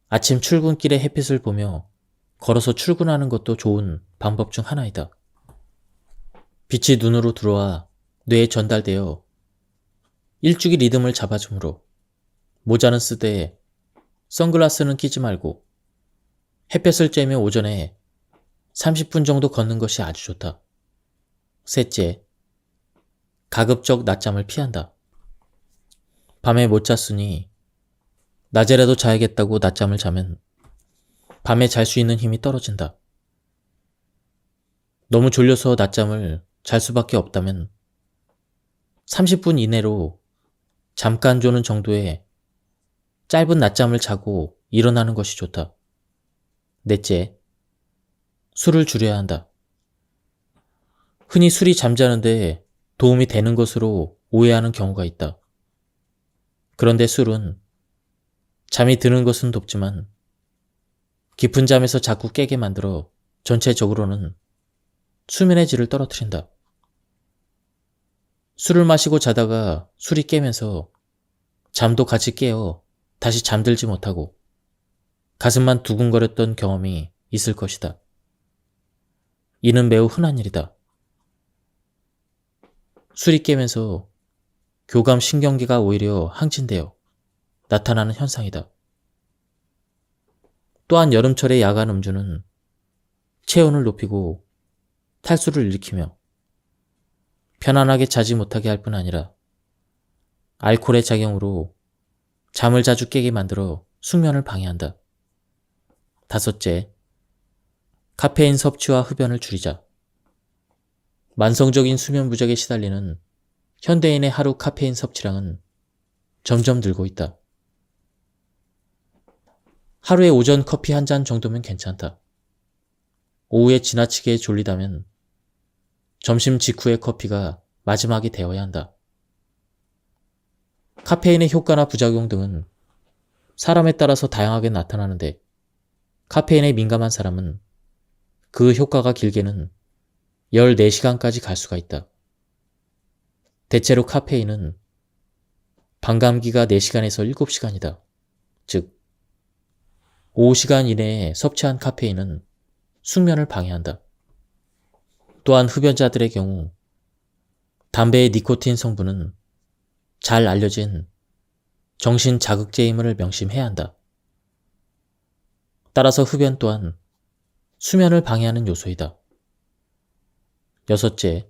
아침 출근길의 햇빛을 보며 걸어서 출근하는 것도 좋은 방법 중 하나이다. 빛이 눈으로 들어와 뇌에 전달되어 일주기 리듬을 잡아주므로 모자는 쓰되 선글라스는 끼지 말고 햇볕을 쬐며 오전에 30분 정도 걷는 것이 아주 좋다. 셋째, 가급적 낮잠을 피한다. 밤에 못 잤으니 낮에라도 자야겠다고 낮잠을 자면 밤에 잘 수 있는 힘이 떨어진다. 너무 졸려서 낮잠을 잘 수밖에 없다면 30분 이내로 잠깐 조는 정도의 짧은 낮잠을 자고 일어나는 것이 좋다. 넷째, 술을 줄여야 한다. 흔히 술이 잠자는데 도움이 되는 것으로 오해하는 경우가 있다. 그런데 술은 잠이 드는 것은 돕지만 깊은 잠에서 자꾸 깨게 만들어 전체적으로는 수면의 질을 떨어뜨린다. 술을 마시고 자다가 술이 깨면서 잠도 같이 깨어 다시 잠들지 못하고 가슴만 두근거렸던 경험이 있을 것이다. 이는 매우 흔한 일이다. 술이 깨면서 교감 신경계가 오히려 항진되어 나타나는 현상이다. 또한 여름철의 야간 음주는 체온을 높이고 탈수를 일으키며 편안하게 자지 못하게 할 뿐 아니라 알코올의 작용으로 잠을 자주 깨게 만들어 숙면을 방해한다. 다섯째, 카페인 섭취와 흡연을 줄이자. 만성적인 수면 부족에 시달리는 현대인의 하루 카페인 섭취량은 점점 늘고 있다. 하루에 오전 커피 한 잔 정도면 괜찮다. 오후에 지나치게 졸리다면 점심 직후의 커피가 마지막이 되어야 한다. 카페인의 효과나 부작용 등은 사람에 따라서 다양하게 나타나는데 카페인에 민감한 사람은 그 효과가 길게는 14시간까지 갈 수가 있다. 대체로 카페인은 반감기가 4시간에서 7시간이다. 즉, 5시간 이내에 섭취한 카페인은 숙면을 방해한다. 또한 흡연자들의 경우 담배의 니코틴 성분은 잘 알려진 정신 자극제임을 명심해야 한다. 따라서 흡연 또한 수면을 방해하는 요소이다. 여섯째,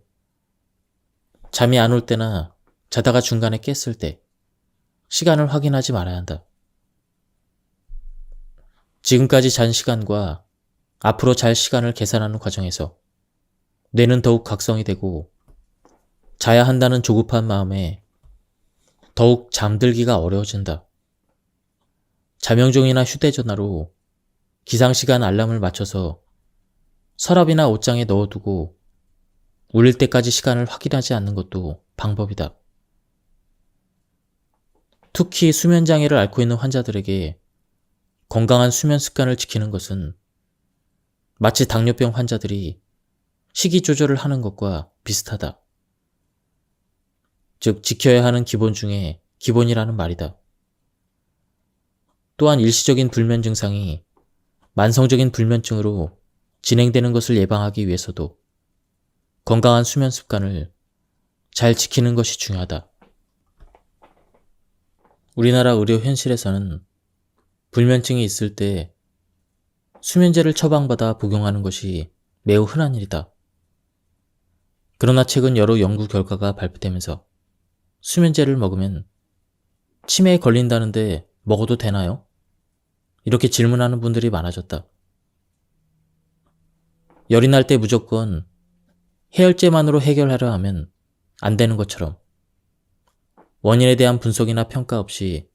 잠이 안 올 때나 자다가 중간에 깼을 때 시간을 확인하지 말아야 한다. 지금까지 잔 시간과 앞으로 잘 시간을 계산하는 과정에서 뇌는 더욱 각성이 되고 자야 한다는 조급한 마음에 더욱 잠들기가 어려워진다. 자명종이나 휴대전화로 기상시간 알람을 맞춰서 서랍이나 옷장에 넣어두고 울릴 때까지 시간을 확인하지 않는 것도 방법이다. 특히 수면장애를 앓고 있는 환자들에게 건강한 수면 습관을 지키는 것은 마치 당뇨병 환자들이 식이 조절을 하는 것과 비슷하다. 즉, 지켜야 하는 기본 중에 기본이라는 말이다. 또한 일시적인 불면 증상이 만성적인 불면증으로 진행되는 것을 예방하기 위해서도 건강한 수면 습관을 잘 지키는 것이 중요하다. 우리나라 의료 현실에서는 불면증이 있을 때 수면제를 처방받아 복용하는 것이 매우 흔한 일이다. 그러나 최근 여러 연구 결과가 발표되면서 수면제를 먹으면 치매에 걸린다는데 먹어도 되나요? 이렇게 질문하는 분들이 많아졌다. 열이 날 때 무조건 해열제만으로 해결하려 하면 안 되는 것처럼 원인에 대한 분석이나 평가 없이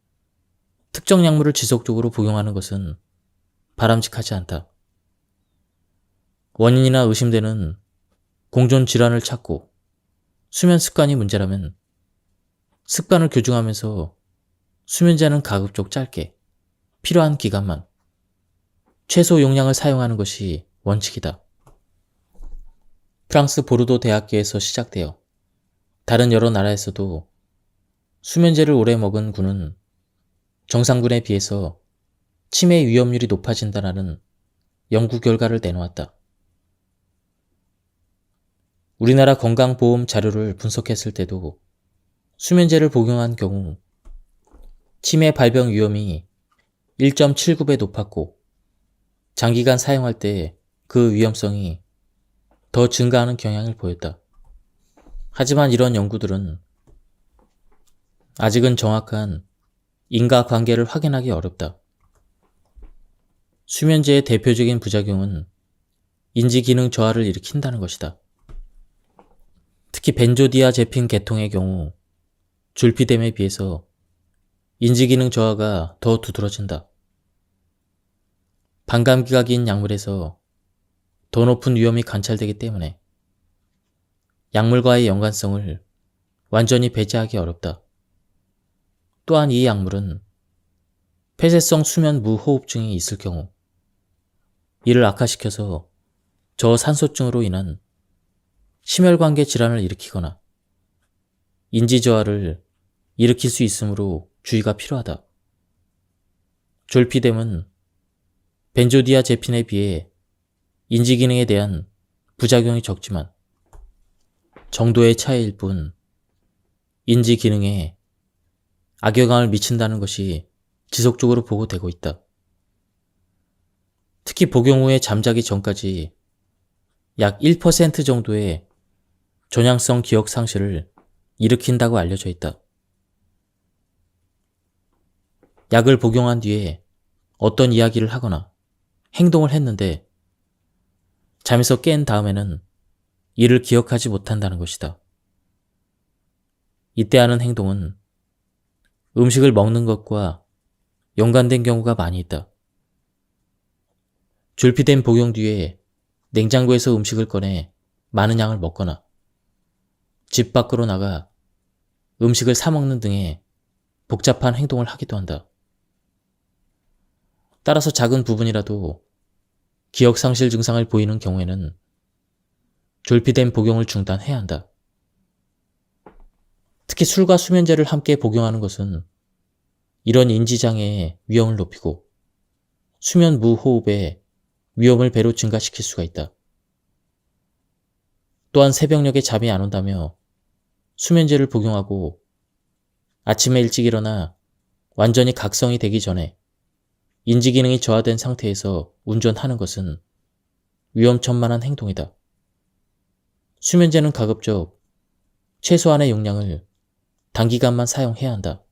특정 약물을 지속적으로 복용하는 것은 바람직하지 않다. 원인이나 의심되는 공존 질환을 찾고 수면 습관이 문제라면 습관을 교정하면서 수면제는 가급적 짧게 필요한 기간만 최소 용량을 사용하는 것이 원칙이다. 프랑스 보르도 대학교에서 시작되어 다른 여러 나라에서도 수면제를 오래 먹은 군은 정상군에 비해서 치매 위험률이 높아진다는 연구 결과를 내놓았다. 우리나라 건강보험 자료를 분석했을 때도 수면제를 복용한 경우 치매 발병 위험이 1.79배 높았고 장기간 사용할 때 그 위험성이 더 증가하는 경향을 보였다. 하지만 이런 연구들은 아직은 정확한 인과관계를 확인하기 어렵다. 수면제의 대표적인 부작용은 인지기능 저하를 일으킨다는 것이다. 특히 벤조디아제핀 계통의 경우 졸피뎀에 비해서 인지기능 저하가 더 두드러진다. 반감기가 긴 약물에서 더 높은 위험이 관찰되기 때문에 약물과의 연관성을 완전히 배제하기 어렵다. 또한 이 약물은 폐쇄성 수면 무호흡증이 있을 경우 이를 악화시켜서 저산소증으로 인한 심혈관계 질환을 일으키거나 인지저하를 일으킬 수 있으므로 주의가 필요하다. 졸피뎀은 벤조디아제핀에 비해 인지기능에 대한 부작용이 적지만 정도의 차이일 뿐 인지기능에 악영향을 미친다는 것이 지속적으로 보고되고 있다. 특히 복용 후에 잠자기 전까지 약 1% 정도의 전향성 기억 상실을 일으킨다고 알려져 있다. 약을 복용한 뒤에 어떤 이야기를 하거나 행동을 했는데 잠에서 깬 다음에는 이를 기억하지 못한다는 것이다. 이때 하는 행동은 음식을 먹는 것과 연관된 경우가 많이 있다. 졸피뎀 복용 뒤에 냉장고에서 음식을 꺼내 많은 양을 먹거나 집 밖으로 나가 음식을 사 먹는 등의 복잡한 행동을 하기도 한다. 따라서 작은 부분이라도 기억상실 증상을 보이는 경우에는 졸피뎀 복용을 중단해야 한다. 특히 술과 수면제를 함께 복용하는 것은 이런 인지장애의 위험을 높이고 수면 무호흡의 위험을 배로 증가시킬 수가 있다. 또한 새벽녘에 잠이 안 온다며 수면제를 복용하고 아침에 일찍 일어나 완전히 각성이 되기 전에 인지기능이 저하된 상태에서 운전하는 것은 위험천만한 행동이다. 수면제는 가급적 최소한의 용량을 단기간만 사용해야 한다.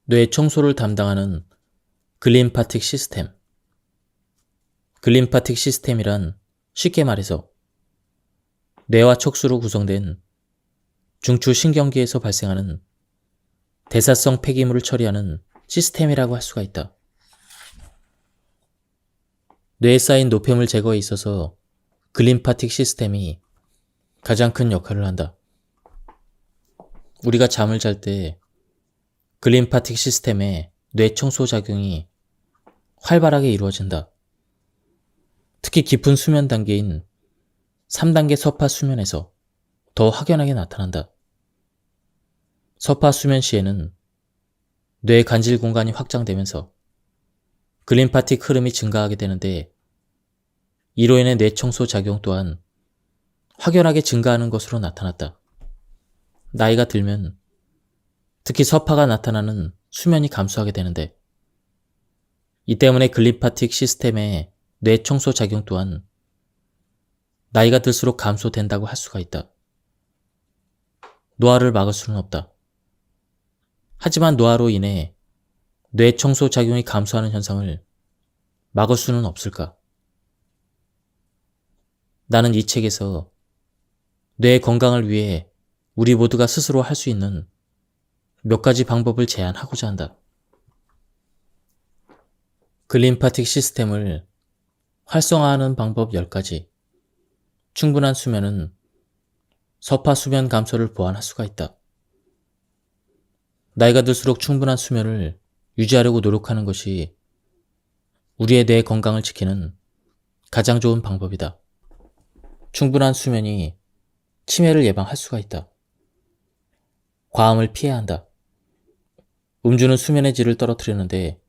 뇌 청소를 담당하는 글림파틱 시스템. 글림파틱 시스템이란 쉽게 말해서 뇌와 척수로 구성된 중추신경계에서 발생하는 대사성 폐기물을 처리하는 시스템이라고 할 수가 있다. 뇌에 쌓인 노폐물 제거에 있어서 글림파틱 시스템이 가장 큰 역할을 한다. 우리가 잠을 잘 때 글림파틱 시스템의 뇌 청소 작용이 활발하게 이루어진다. 특히 깊은 수면 단계인 3단계 서파 수면에서 더 확연하게 나타난다. 서파 수면 시에는 뇌 간질 공간이 확장되면서 글림파틱 흐름이 증가하게 되는데 이로 인해 뇌 청소 작용 또한 확연하게 증가하는 것으로 나타났다. 나이가 들면 특히 서파가 나타나는 수면이 감소하게 되는데 이 때문에 글림파틱 시스템의 뇌 청소 작용 또한 나이가 들수록 감소된다고 할 수가 있다. 노화를 막을 수는 없다. 하지만 노화로 인해 뇌 청소 작용이 감소하는 현상을 막을 수는 없을까? 나는 이 책에서 뇌 건강을 위해 우리 모두가 스스로 할 수 있는 몇 가지 방법을 제안하고자 한다. 글림파틱 시스템을 활성화하는 방법 10가지. 충분한 수면은 서파 수면 감소를 보완할 수가 있다. 나이가 들수록 충분한 수면을 유지하려고 노력하는 것이 우리의 뇌 건강을 지키는 가장 좋은 방법이다. 충분한 수면이 치매를 예방할 수가 있다. 과음을 피해야 한다. 음주는 수면의 질을 떨어뜨리는데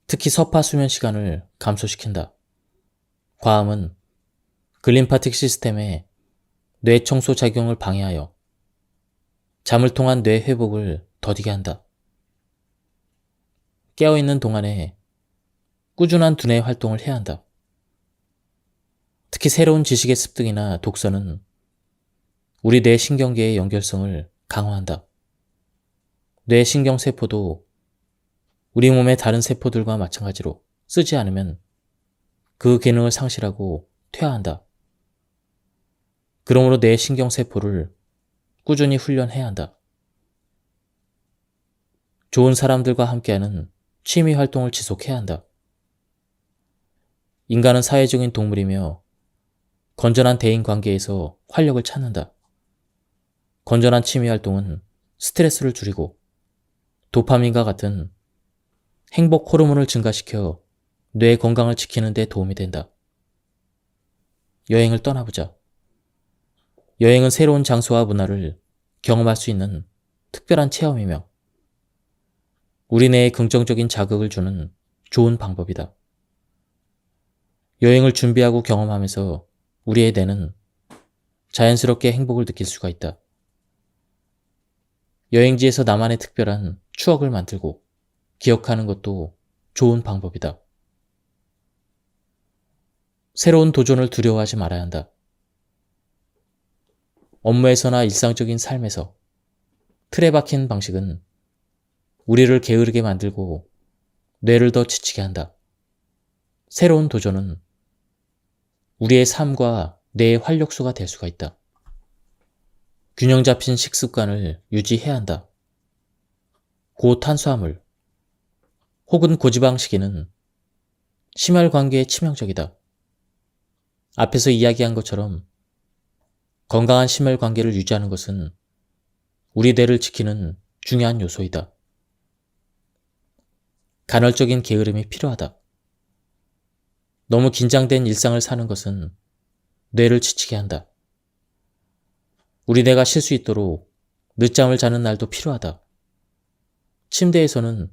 특히 서파 수면 시간을 감소시킨다. 과음은 글림파틱 시스템의 뇌 청소 작용을 방해하여 잠을 통한 뇌 회복을 더디게 한다. 깨어있는 동안에 꾸준한 두뇌 활동을 해야 한다. 특히 새로운 지식의 습득이나 독서는 우리 뇌 신경계의 연결성을 강화한다. 뇌 신경세포도 우리 몸의 다른 세포들과 마찬가지로 쓰지 않으면 그 기능을 상실하고 퇴화한다. 그러므로 뇌 신경세포를 꾸준히 훈련해야 한다. 좋은 사람들과 함께하는 취미 활동을 지속해야 한다. 인간은 사회적인 동물이며 건전한 대인 관계에서 활력을 찾는다. 건전한 취미 활동은 스트레스를 줄이고 도파민과 같은 행복 호르몬을 증가시켜 뇌 건강을 지키는 데 도움이 된다. 여행을 떠나보자. 여행은 새로운 장소와 문화를 경험할 수 있는 특별한 체험이며 우리 뇌에 긍정적인 자극을 주는 좋은 방법이다. 여행을 준비하고 경험하면서 우리의 뇌는 자연스럽게 행복을 느낄 수가 있다. 여행지에서 나만의 특별한 추억을 만들고 기억하는 것도 좋은 방법이다. 새로운 도전을 두려워하지 말아야 한다. 업무에서나 일상적인 삶에서 틀에 박힌 방식은 우리를 게으르게 만들고 뇌를 더 지치게 한다. 새로운 도전은 우리의 삶과 뇌의 활력소가 될 수가 있다. 균형 잡힌 식습관을 유지해야 한다. 고탄수화물 혹은 고지방식에는 심혈관계에 치명적이다. 앞에서 이야기한 것처럼 건강한 심혈관계를 유지하는 것은 우리 뇌를 지키는 중요한 요소이다. 간헐적인 게으름이 필요하다. 너무 긴장된 일상을 사는 것은 뇌를 지치게 한다. 우리 뇌가 쉴 수 있도록 늦잠을 자는 날도 필요하다. 침대에서는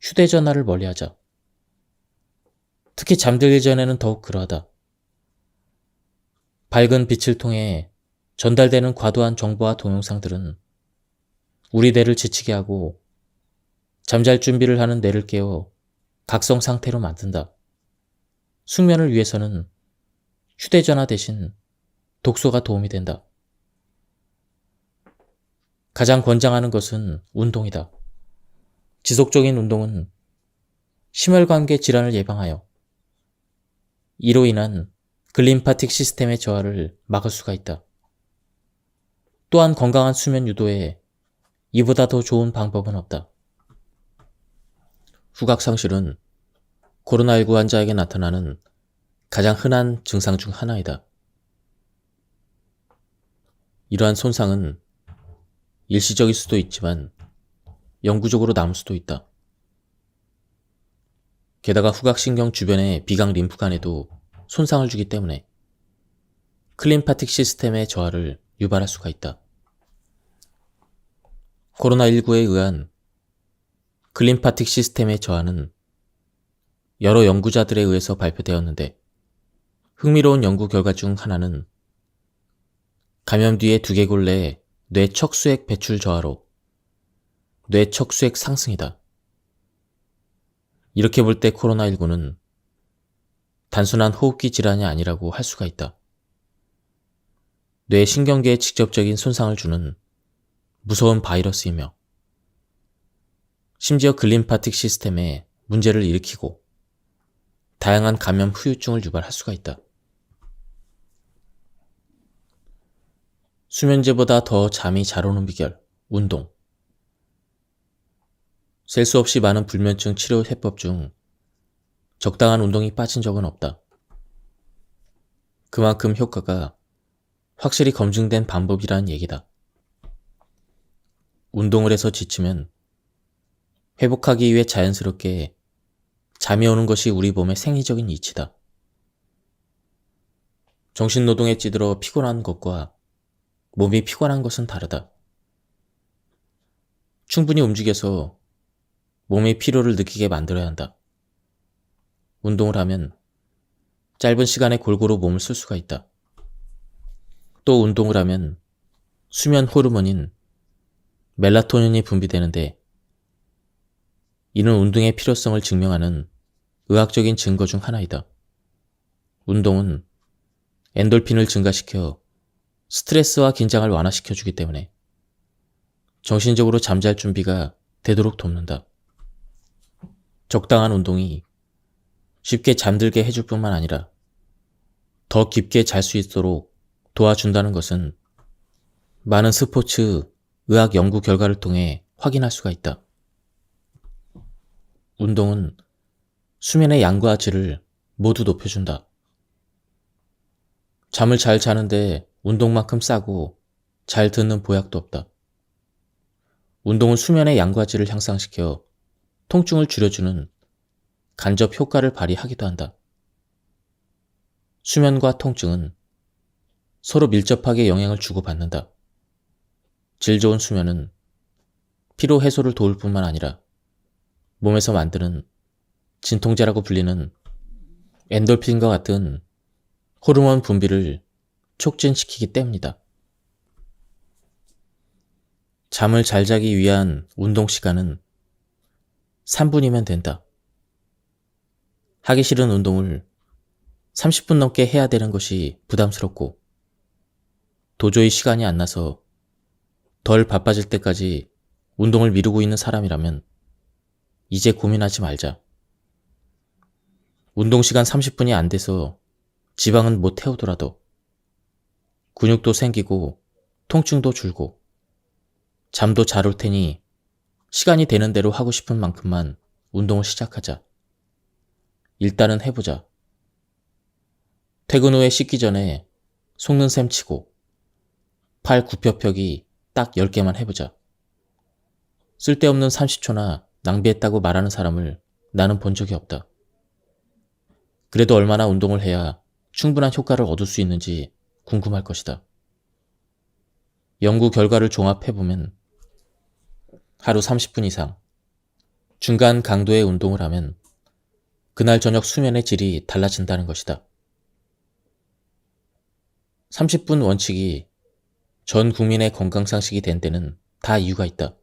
휴대전화를 멀리하자. 특히 잠들기 전에는 더욱 그러하다. 밝은 빛을 통해 전달되는 과도한 정보와 동영상들은 우리 뇌를 지치게 하고 잠잘 준비를 하는 뇌를 깨워 각성 상태로 만든다. 숙면을 위해서는 휴대전화 대신 독서가 도움이 된다. 가장 권장하는 것은 운동이다. 지속적인 운동은 심혈관계 질환을 예방하여 이로 인한 글림파틱 시스템의 저하를 막을 수가 있다. 또한 건강한 수면 유도에 이보다 더 좋은 방법은 없다. 후각상실은 코로나19 환자에게 나타나는 가장 흔한 증상 중 하나이다. 이러한 손상은 일시적일 수도 있지만 영구적으로 남을 수도 있다. 게다가 후각신경 주변의 비강 림프관에도 손상을 주기 때문에 클림파틱 시스템의 저하를 유발할 수가 있다. 코로나19에 의한 클림파틱 시스템의 저하는 여러 연구자들에 의해서 발표되었는데 흥미로운 연구 결과 중 하나는 감염 뒤에 두개골내의 뇌척수액 배출 저하로 뇌척수액 상승이다. 이렇게 볼 때 코로나19는 단순한 호흡기 질환이 아니라고 할 수가 있다. 뇌 신경계에 직접적인 손상을 주는 무서운 바이러스이며 심지어 글림파틱 시스템에 문제를 일으키고 다양한 감염 후유증을 유발할 수가 있다. 수면제보다 더 잠이 잘 오는 비결, 운동. 셀 수 없이 많은 불면증 치료 해법 중 적당한 운동이 빠진 적은 없다. 그만큼 효과가 확실히 검증된 방법이라는 얘기다. 운동을 해서 지치면 회복하기 위해 자연스럽게 잠이 오는 것이 우리 몸의 생리적인 이치다. 정신노동에 찌들어 피곤한 것과 몸이 피곤한 것은 다르다. 충분히 움직여서 몸의 피로를 느끼게 만들어야 한다. 운동을 하면 짧은 시간에 골고루 몸을 쓸 수가 있다. 또 운동을 하면 수면 호르몬인 멜라토닌이 분비되는데 이는 운동의 필요성을 증명하는 의학적인 증거 중 하나이다. 운동은 엔돌핀을 증가시켜 스트레스와 긴장을 완화시켜주기 때문에 정신적으로 잠잘 준비가 되도록 돕는다. 적당한 운동이 쉽게 잠들게 해줄 뿐만 아니라 더 깊게 잘 수 있도록 도와준다는 것은 많은 스포츠 의학 연구 결과를 통해 확인할 수가 있다. 운동은 수면의 양과 질을 모두 높여준다. 잠을 잘 자는데 운동만큼 싸고 잘 듣는 보약도 없다. 운동은 수면의 양과질을 향상시켜 통증을 줄여주는 간접 효과를 발휘하기도 한다. 수면과 통증은 서로 밀접하게 영향을 주고받는다. 질 좋은 수면은 피로 해소를 도울 뿐만 아니라 몸에서 만드는 진통제라고 불리는 엔돌핀과 같은 호르몬 분비를 촉진시키기 때문이다. 잠을 잘 자기 위한 운동 시간은 3분이면 된다. 하기 싫은 운동을 30분 넘게 해야 되는 것이 부담스럽고 도저히 시간이 안 나서 덜 바빠질 때까지 운동을 미루고 있는 사람이라면 이제 고민하지 말자. 운동 시간 30분이 안 돼서 지방은 못 태우더라도 근육도 생기고 통증도 줄고 잠도 잘 올 테니 시간이 되는 대로 하고 싶은 만큼만 운동을 시작하자. 일단은 해보자. 퇴근 후에 씻기 전에 속는 셈 치고 팔 굽혀 펴기 딱 10개만 해보자. 쓸데없는 30초나 낭비했다고 말하는 사람을 나는 본 적이 없다. 그래도 얼마나 운동을 해야 충분한 효과를 얻을 수 있는지 궁금할 것이다. 연구 결과를 종합해보면 하루 30분 이상 중간 강도의 운동을 하면 그날 저녁 수면의 질이 달라진다는 것이다. 30분 원칙이 전 국민의 건강상식이 된 데는 다 이유가 있다.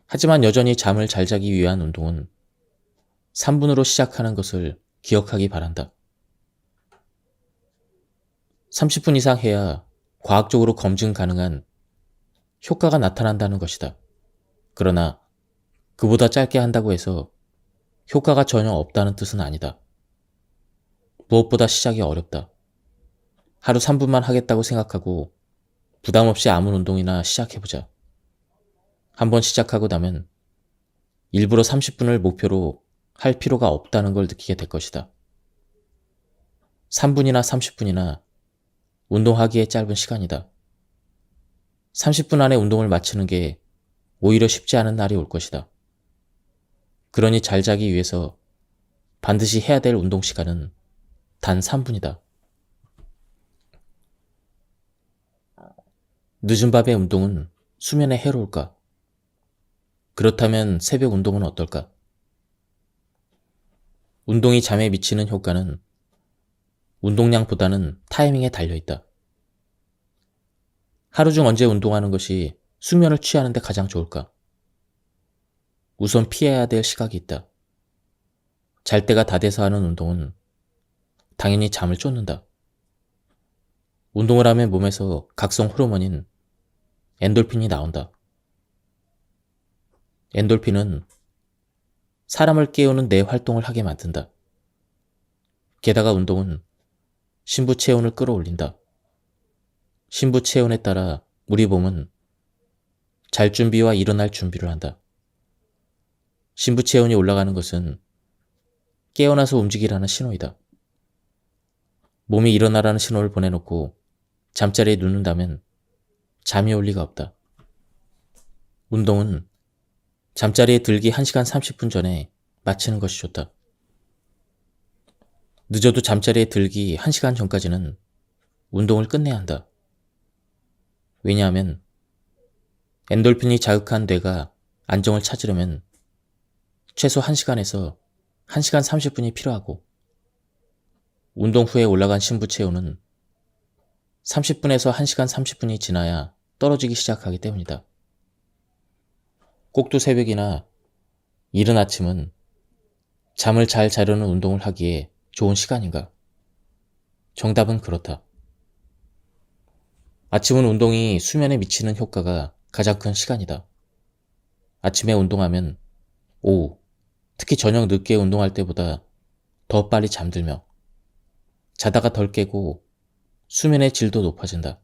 하지만 여전히 잠을 잘 자기 위한 운동은 3분으로 시작하는 것을 기억하기 바란다. 30분 이상 해야 과학적으로 검증 가능한 효과가 나타난다는 것이다. 그러나 그보다 짧게 한다고 해서 효과가 전혀 없다는 뜻은 아니다. 무엇보다 시작이 어렵다. 하루 3분만 하겠다고 생각하고 부담 없이 아무 운동이나 시작해보자. 한번 시작하고 나면 일부러 30분을 목표로 할 필요가 없다는 걸 느끼게 될 것이다. 3분이나 30분이나 운동하기에 짧은 시간이다. 30분 안에 운동을 마치는 게 오히려 쉽지 않은 날이 올 것이다. 그러니 잘 자기 위해서 반드시 해야 될 운동 시간은 단 3분이다. 늦은 밤의 운동은 수면에 해로울까? 그렇다면 새벽 운동은 어떨까? 운동이 잠에 미치는 효과는 운동량보다는 타이밍에 달려있다. 하루 중 언제 운동하는 것이 수면을 취하는 데 가장 좋을까? 우선 피해야 될 시각이 있다. 잘 때가 다 돼서 하는 운동은 당연히 잠을 쫓는다. 운동을 하면 몸에서 각성 호르몬인 엔돌핀이 나온다. 엔돌핀은 사람을 깨우는 뇌 활동을 하게 만든다. 게다가 운동은 신부체온을 끌어올린다. 신부체온에 따라 우리 몸은 잘 준비와 일어날 준비를 한다. 신부체온이 올라가는 것은 깨어나서 움직이라는 신호이다. 몸이 일어나라는 신호를 보내놓고 잠자리에 눕는다면 잠이 올 리가 없다. 운동은 잠자리에 들기 1시간 30분 전에 마치는 것이 좋다. 늦어도 잠자리에 들기 1시간 전까지는 운동을 끝내야 한다. 왜냐하면 엔돌핀이 자극한 뇌가 안정을 찾으려면 최소 1시간에서 1시간 30분이 필요하고 운동 후에 올라간 신부체온은 30분에서 1시간 30분이 지나야 떨어지기 시작하기 때문이다. 꼭두 새벽이나 이른 아침은 잠을 잘 자려는 운동을 하기에 좋은 시간인가? 정답은 그렇다. 아침은 운동이 수면에 미치는 효과가 가장 큰 시간이다. 아침에 운동하면 오후, 특히 저녁 늦게 운동할 때보다 더 빨리 잠들며 자다가 덜 깨고 수면의 질도 높아진다.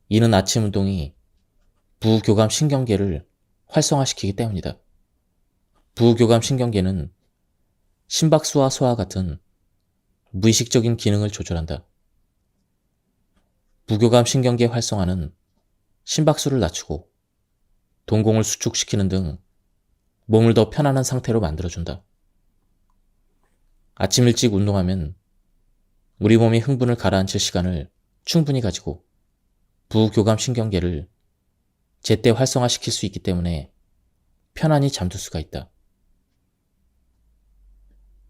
이는 아침 운동이 부교감 신경계를 활성화시키기 때문이다. 부교감 신경계는 심박수와 소화 같은 무의식적인 기능을 조절한다. 부교감 신경계 활성화는 심박수를 낮추고 동공을 수축시키는 등 몸을 더 편안한 상태로 만들어준다. 아침 일찍 운동하면 우리 몸이 흥분을 가라앉힐 시간을 충분히 가지고 부교감 신경계를 제때 활성화시킬 수 있기 때문에 편안히 잠들 수가 있다.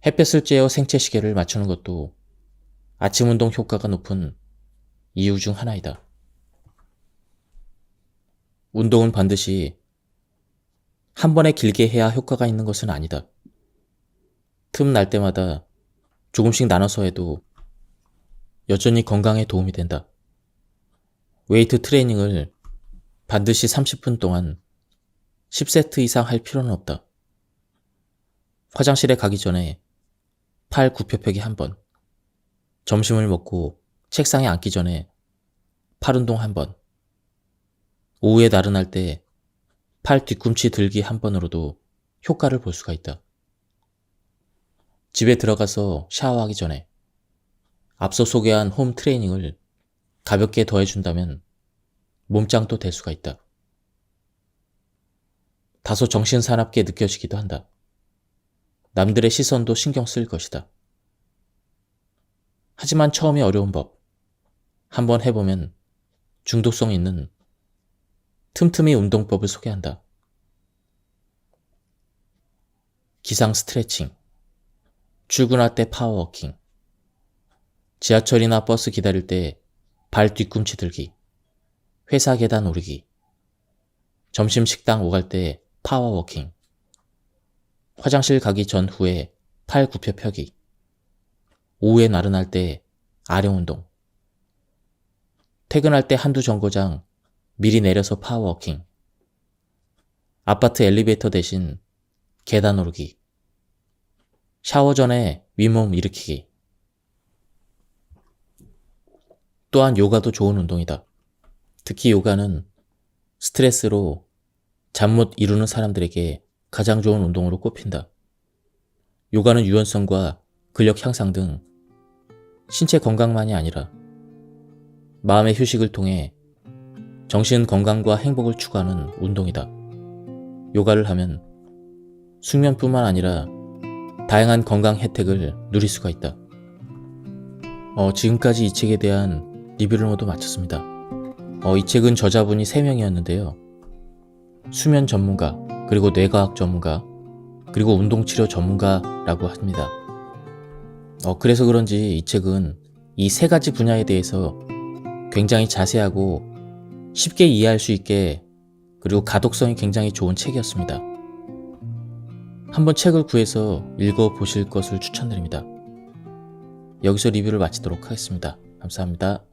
햇볕을 쬐어 생체 시계를 맞추는 것도 아침 운동 효과가 높은 이유 중 하나이다. 운동은 반드시 한 번에 길게 해야 효과가 있는 것은 아니다. 틈 날 때마다 조금씩 나눠서 해도 여전히 건강에 도움이 된다. 웨이트 트레이닝을 반드시 30분 동안 10세트 이상 할 필요는 없다. 화장실에 가기 전에 팔 굽혀펴기 한 번, 점심을 먹고 책상에 앉기 전에 팔 운동 한 번, 오후에 나른할 때 팔 뒤꿈치 들기 한 번으로도 효과를 볼 수가 있다. 집에 들어가서 샤워하기 전에 앞서 소개한 홈 트레이닝을 가볍게 더해준다면 몸짱도 될 수가 있다. 다소 정신사납게 느껴지기도 한다. 남들의 시선도 신경 쓸 것이다. 하지만 처음이 어려운 법. 한번 해보면 중독성 있는 틈틈이 운동법을 소개한다. 기상 스트레칭, 출근할 때 파워워킹, 지하철이나 버스 기다릴 때 발 뒤꿈치 들기, 회사 계단 오르기, 점심 식당 오갈 때 파워워킹, 화장실 가기 전후에 팔 굽혀 펴기, 오후에 나른할 때 아령 운동, 퇴근할 때 한두 정거장 미리 내려서 파워워킹, 아파트 엘리베이터 대신 계단 오르기, 샤워 전에 윗몸 일으키기. 또한 요가도 좋은 운동이다. 특히 요가는 스트레스로 잠 못 이루는 사람들에게 가장 좋은 운동으로 꼽힌다. 요가는 유연성과 근력 향상 등 신체 건강만이 아니라 마음의 휴식을 통해 정신 건강과 행복을 추구하는 운동이다. 요가를 하면 숙면뿐만 아니라 다양한 건강 혜택을 누릴 수가 있다. 지금까지 이 책에 대한 리뷰를 모두 마쳤습니다. 이 책은 저자분이 3명이었는데요. 수면 전문가, 그리고 뇌과학 전문가, 그리고 운동치료 전문가라고 합니다. 그래서 그런지 이 책은 이 3가지 분야에 대해서 굉장히 자세하고 쉽게 이해할 수 있게, 그리고 가독성이 굉장히 좋은 책이었습니다. 한번 책을 구해서 읽어보실 것을 추천드립니다. 여기서 리뷰를 마치도록 하겠습니다. 감사합니다.